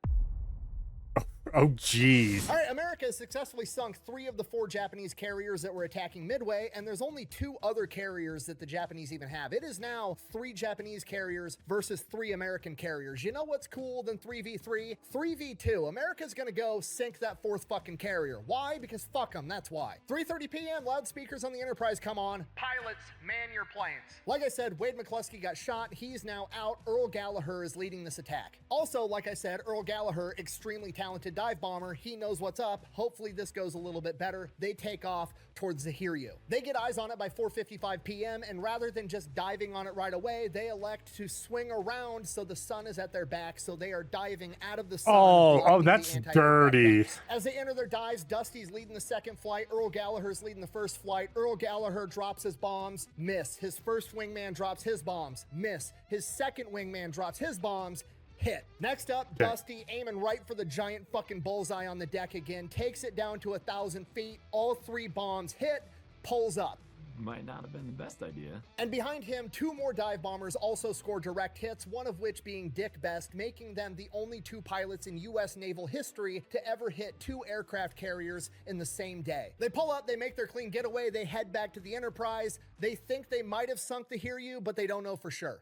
Oh, jeez. All right, America has successfully sunk 3 of the 4 Japanese carriers that were attacking Midway, and there's only 2 other carriers that the Japanese even have. It is now 3 Japanese carriers versus 3 American carriers. You know what's cool than 3v3? 3v2. America's gonna go sink that 4th fucking carrier. Why? Because fuck them, that's why. 3:30 p.m., loudspeakers on the Enterprise come on. Pilots, man your planes. Like I said, Wade McCluskey got shot. He's now out. Earl Gallagher is leading this attack. Also, like I said, Earl Gallagher, extremely talented dive bomber. He knows what's up. Hopefully this goes a little bit better. They take off towards the Hiryu. They get eyes on it by 4:55 p.m. and rather than just diving on it right away, they elect to swing around so the sun is at their back, so they are diving out of the sun. Oh, that's dirty. As they enter their dives, Dusty's leading the 2nd flight. Earl Gallagher's leading the 1st flight. Earl Gallagher drops his bombs, miss. His 1st wingman drops his bombs, miss. His 2nd wingman drops his bombs, hit. Next up, Dusty, aiming right for the giant fucking bullseye on the deck again, takes it down to 1,000 feet. All 3 bombs hit, pulls up. Might not have been the best idea. And behind him, 2 more dive bombers also score direct hits, one of which being Dick Best, making them the only 2 pilots in U.S. naval history to ever hit 2 aircraft carriers in the same day. They pull up, they make their clean getaway, they head back to the Enterprise. They think they might have sunk the Hiryu, but they don't know for sure.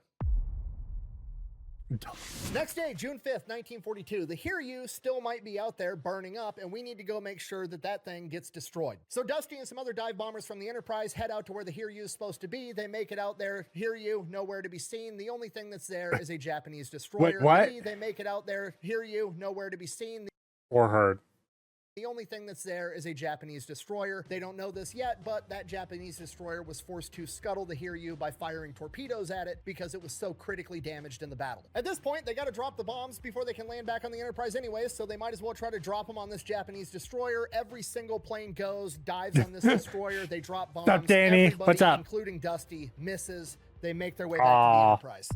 Next day, June 5th, 1942, the Hiryu still might be out there burning up, and we need to go make sure that that thing gets destroyed. So Dusty and some other dive bombers from the Enterprise head out to where the Hiryu is supposed to be. They make it out there. Hiryu, nowhere to be seen. The only thing that's there is a Japanese destroyer. Wait, what? They make it out there. Hiryu, nowhere to be seen. Or heard. The only thing that's there is a Japanese destroyer. They don't know this yet, but that Japanese destroyer was forced to scuttle the Hiryu by firing torpedoes at it because it was so critically damaged in the battle. At this point, they got to drop the bombs before they can land back on the Enterprise anyways, so they might as well try to drop them on this Japanese destroyer. Every single plane goes, dives on this destroyer. They drop bombs. What's up, Danny? Everybody, What's up? including Dusty, misses. They make their way back to the Enterprise.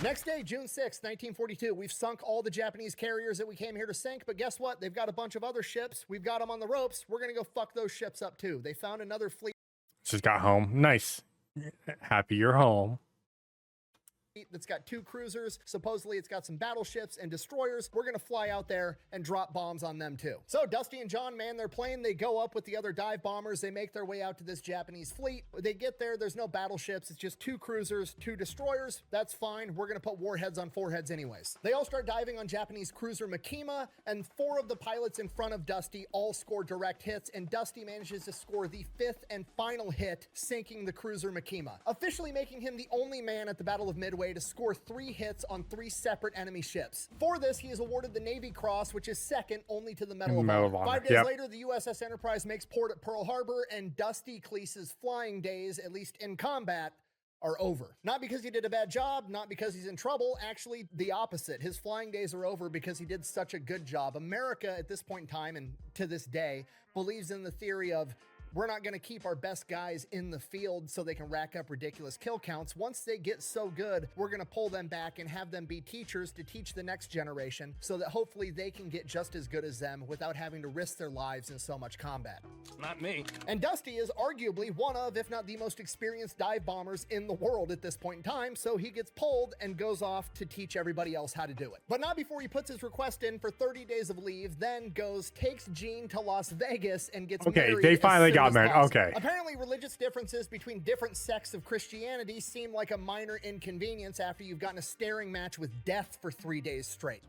Next day, June 6, 1942, we've sunk all the Japanese carriers that we came here to sink, but guess what? They've got a bunch of other ships. We've got them on the ropes. We're going to go fuck those ships up too. They found another fleet. Just got home. Nice. Happy you're home. That's got 2 cruisers. Supposedly it's got some battleships and destroyers. We're going to fly out there and drop bombs on them too. So Dusty and John man their plane. They go up with the other dive bombers. They make their way out to this Japanese fleet. They get there. There's no battleships. It's just 2 cruisers, 2 destroyers. That's fine. We're going to put warheads on foreheads anyways. They all start diving on Japanese cruiser Makima, and 4 of the pilots in front of Dusty all score direct hits, and Dusty manages to score the 5th and final hit, sinking the cruiser Makima, officially making him the only man at the Battle of Midway to score 3 hits on 3 separate enemy ships. For this, he is awarded the Navy Cross, which is second only to the Medal of Honor. 5 days later, the USS Enterprise makes port at Pearl Harbor, and Dusty Kleiss's flying days, at least in combat, are over. Not because he did a bad job, not because he's in trouble, actually the opposite. His flying days are over because he did such a good job. America at this point in time, and to this day, believes in the theory of we're not going to keep our best guys in the field so they can rack up ridiculous kill counts. Once they get so good, we're going to pull them back and have them be teachers to teach the next generation so that hopefully they can get just as good as them without having to risk their lives in so much combat. Not me. And Dusty is arguably one of, if not the most experienced dive bombers in the world at this point in time, so he gets pulled and goes off to teach everybody else how to do it. But not before he puts his request in for 30 days of leave, then takes Jean to Las Vegas and gets married. Okay, they finally got married. Okay. Apparently, religious differences between different sects of Christianity seem like a minor inconvenience after you've gotten a staring match with death for 3 days straight.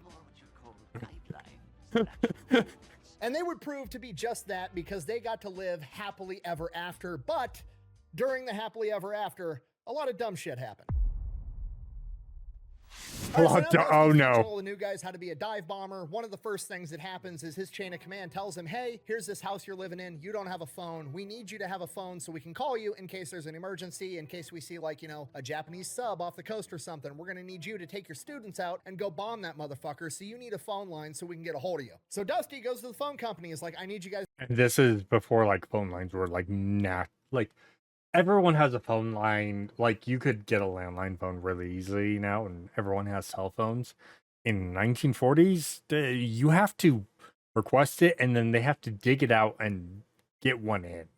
And they would prove to be just that because they got to live happily ever after. But during the happily ever after, a lot of dumb shit happened. Oh no. Tell the new guys how to be a dive bomber. One of the first things that happens is his chain of command tells him, hey, here's this house you're living in. You don't have a phone. We need you to have a phone so we can call you in case there's an emergency, in case we see like, you know, a Japanese sub off the coast or something. We're going to need you to take your students out and go bomb that motherfucker. So you need a phone line so we can get a hold of you. So Dusty goes to the phone company. Is like, I need you guys. And this is before like phone lines were like everyone has a phone line. Like you could get a landline phone really easily now, and everyone has cell phones. In 1940s, you have to request it, and then they have to dig it out and get one in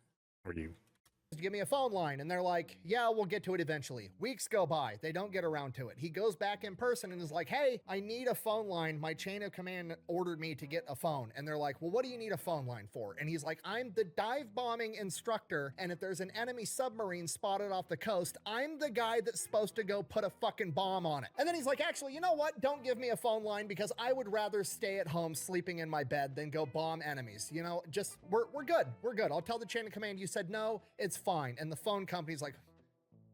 for you. Give me a phone line. And they're like, yeah, we'll get to it eventually. Weeks go by. They don't get around to it. He goes back in person and is like, hey, I need a phone line. My chain of command ordered me to get a phone. And they're like, well, what do you need a phone line for? And he's like, I'm the dive bombing instructor. And if there's an enemy submarine spotted off the coast, I'm the guy that's supposed to go put a fucking bomb on it. And then he's like, actually, you know what? Don't give me a phone line because I would rather stay at home sleeping in my bed than go bomb enemies. You know, just we're good. We're good. I'll tell the chain of command you said no, it's fine. And the phone company's like,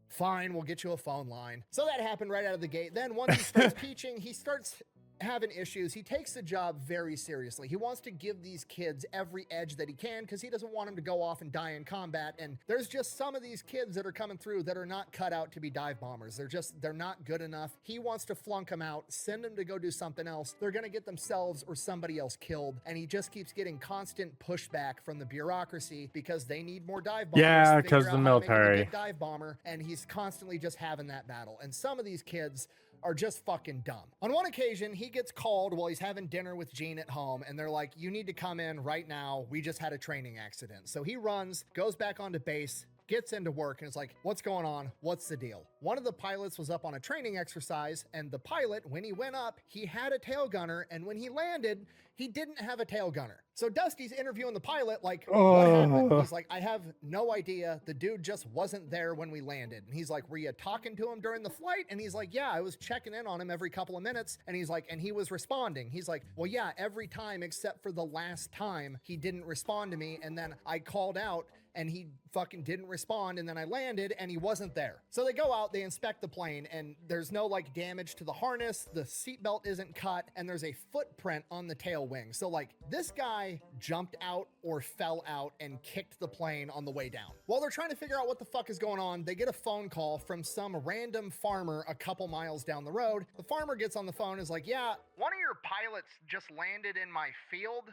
fine, we'll get you a phone line. So that happened right out of the gate. Then once he starts teaching, he starts having issues. He takes the job very seriously. He wants to give these kids every edge that he can because he doesn't want them to go off and die in combat. And there's just some of these kids that are coming through that are not cut out to be dive bombers. They're not good enough. He wants to flunk them out, send them to go do something else. They're going to get themselves or somebody else killed. And he just keeps getting constant pushback from the bureaucracy because they need more dive bombers. Yeah, because the military. Dive bomber, and he's constantly just having that battle. And some of these kids are just fucking dumb. On one occasion, he gets called while he's having dinner with Jean at home, and they're like, you need to come in right now. We just had a training accident. So he runs, goes back onto base, gets into work, and it's like, what's going on? What's the deal? One of the pilots was up on a training exercise, and the pilot, when he went up, he had a tail gunner, and when he landed, he didn't have a tail gunner. So Dusty's interviewing the pilot, like, what happened? He's like, I have no idea. The dude just wasn't there when we landed. And he's like, were you talking to him during the flight? And he's like, yeah, I was checking in on him every couple of minutes. And he's like, and he was responding. He's like, well, yeah, every time except for the last time he didn't respond to me. And then I called out and he fucking didn't respond, and then I landed and he wasn't there. So they go out, they inspect the plane, and there's no like damage to the harness, the seatbelt isn't cut, and there's a footprint on the tail wing. So like this guy jumped out or fell out and kicked the plane on the way down. While they're trying to figure out what the fuck is going on, they get a phone call from some random farmer a couple miles down the road. The farmer gets on the phone and is like, yeah, one of your pilots just landed in my field.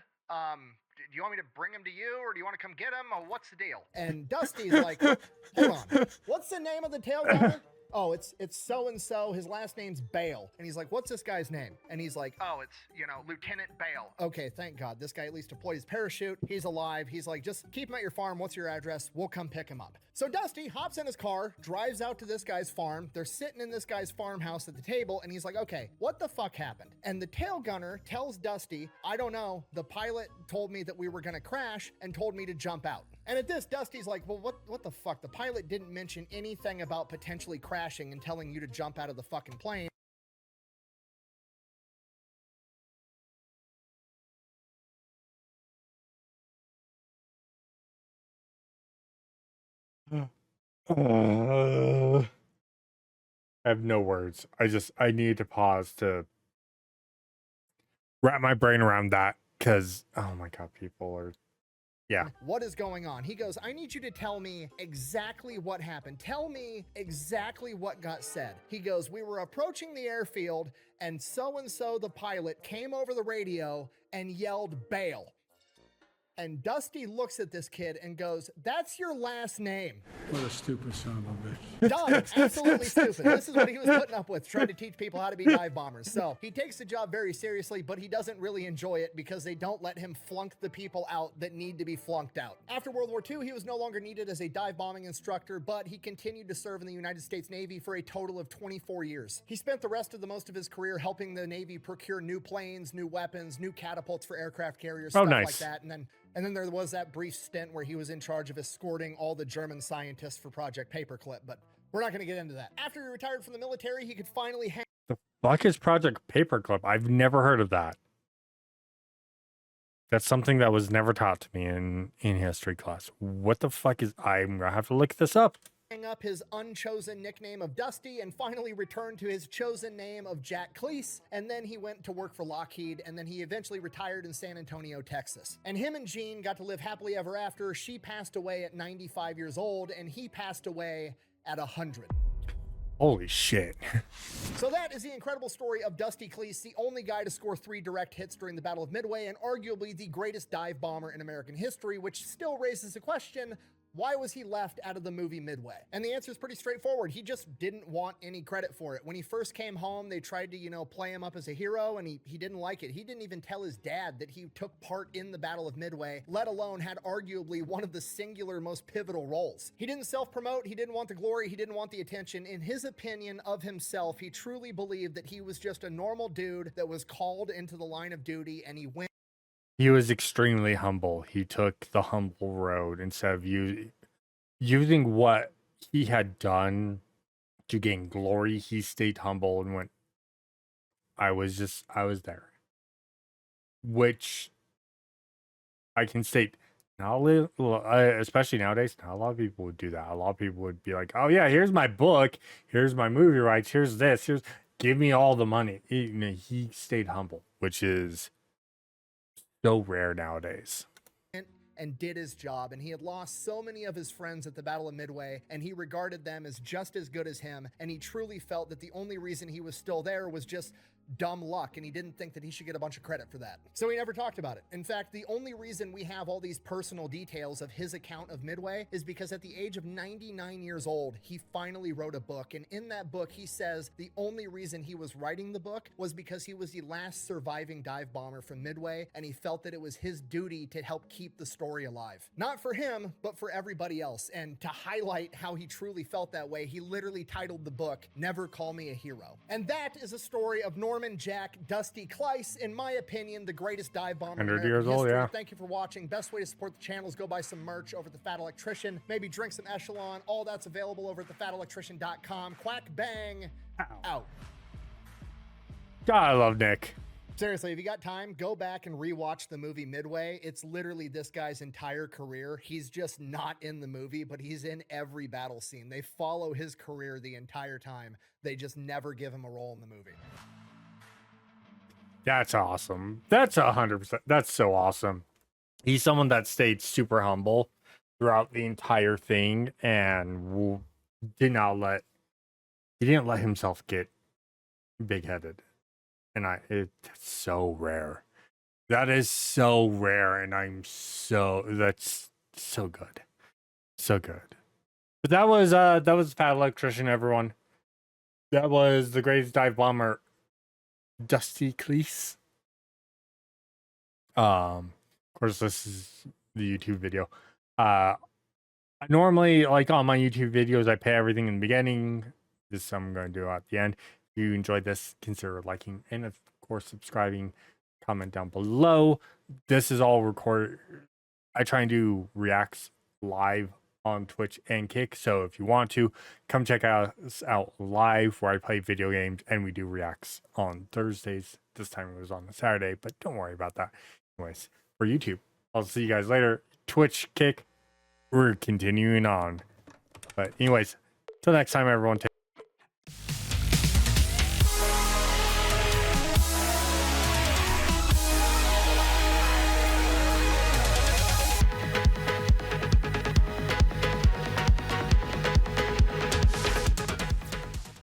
Do you want me to bring him to you, or do you want to come get him, or what's the deal? And Dusty's like, hold on, what's the name of the tail gunner? Oh, it's so-and-so, his last name's Bale. And he's like, what's this guy's name? And he's like, oh, it's, you know, Lieutenant Bale. Okay, thank God. This guy at least deployed his parachute. He's alive. He's like, just keep him at your farm. What's your address? We'll come pick him up. So Dusty hops in his car, drives out to this guy's farm. They're sitting in this guy's farmhouse at the table, and he's like, okay, what the fuck happened? And the tail gunner tells Dusty, I don't know. The pilot told me that we were gonna crash and told me to jump out. And at this, Dusty's like, well, what the fuck? The pilot didn't mention anything about potentially crashing and telling you to jump out of the fucking plane. I have no words. I need to pause to wrap my brain around that, because, oh my God, people are, yeah. What is going on? He goes, I need you to tell me exactly what happened. Tell me exactly what got said. He goes, we were approaching the airfield, and so-and-so, the pilot, came over the radio and yelled, bail. And Dusty looks at this kid and goes, that's your last name. What a stupid son of a bitch. Dumb, absolutely stupid. This is what he was putting up with, trying to teach people how to be dive bombers. So he takes the job very seriously, but he doesn't really enjoy it because they don't let him flunk the people out that need to be flunked out. After World War II, he was no longer needed as a dive bombing instructor, but he continued to serve in the United States Navy for a total of 24 years. He spent the rest of the most of his career helping the Navy procure new planes, new weapons, new catapults for aircraft carriers, stuff like that. And then there was that brief stint where he was in charge of escorting all the German scientists for Project Paperclip, but we're not going to get into that. After he retired from the military, he could finally hang. The fuck is Project Paperclip? I've never heard of that. That's something that was never taught to me in history class. What the fuck is... I'm going to have to look this up. Up his unchosen nickname of Dusty and finally returned to his chosen name of Jack Kleiss, and then he went to work for Lockheed, and then he eventually retired in San Antonio, Texas. And him and Jean got to live happily ever after. She passed away at 95 years old, and he passed away at 100. Holy shit. So that is the incredible story of Dusty Kleiss, the only guy to score 3 direct hits during the Battle of Midway, and arguably the greatest dive bomber in American history, which still raises the question, why was he left out of the movie Midway? And the answer is pretty straightforward. He just didn't want any credit for it. When he first came home, they tried to, you know, play him up as a hero, and he didn't like it. He didn't even tell his dad that he took part in the Battle of Midway, let alone had arguably one of the singular most pivotal roles. He didn't self-promote. He didn't want the glory. He didn't want the attention. In his opinion of himself, he truly believed that he was just a normal dude that was called into the line of duty, and he went. He was extremely humble. He took the humble road instead of using what he had done to gain glory. He stayed humble and went, I was there. Which I can state, especially nowadays, not a lot of people would do that. A lot of people would be like, oh yeah, here's my book, here's my movie rights, here's this, give me all the money. He stayed humble, which is so rare nowadays. And did his job, and he had lost so many of his friends at the Battle of Midway, and he regarded them as just as good as him, and he truly felt that the only reason he was still there was just dumb luck, and he didn't think that he should get a bunch of credit for that. So he never talked about it. In fact, the only reason we have all these personal details of his account of Midway is because at the age of 99 years old, he finally wrote a book, and in that book, he says the only reason he was writing the book was because he was the last surviving dive bomber from Midway, and he felt that it was his duty to help keep the story alive. Not for him, but for everybody else. And to highlight how he truly felt that way, he literally titled the book, Never Call Me a Hero. And that is a story of Norman Jack Dusty Kleiss, in my opinion, the greatest dive bomber in 100 years old, yeah. Thank you for watching. Best way to support the channel is go buy some merch over at the Fat Electrician. Maybe drink some Echelon. All that's available over at thefatelectrician.com. Quack bang. Ow. Out. God, I love Nick. Seriously, if you got time, go back and rewatch the movie Midway. It's literally this guy's entire career. He's just not in the movie, but he's in every battle scene. They follow his career the entire time. They just never give him a role in the movie. That's awesome. That's 100%. That's so awesome. He's someone that stayed super humble throughout the entire thing and he didn't let himself get big-headed. And it's so rare. That is so rare, and that's so good. So good. But that was Fat Electrician, everyone. That was the greatest dive bomber, Dusty Kleiss. Of course, this is the YouTube video. I normally, like on my YouTube videos, I pay everything in the beginning. This I'm going to do at the end. If you enjoyed this, consider liking and, of course, subscribing. Comment down below. This is all recorded. I try and do reacts live on Twitch and Kick. So if you want to, come check us out live where I play video games and we do reacts on Thursdays. This time it was on a Saturday, but don't worry about that. Anyways, for YouTube, I'll see you guys later. Twitch, Kick, we're continuing on. But anyways, till next time, everyone.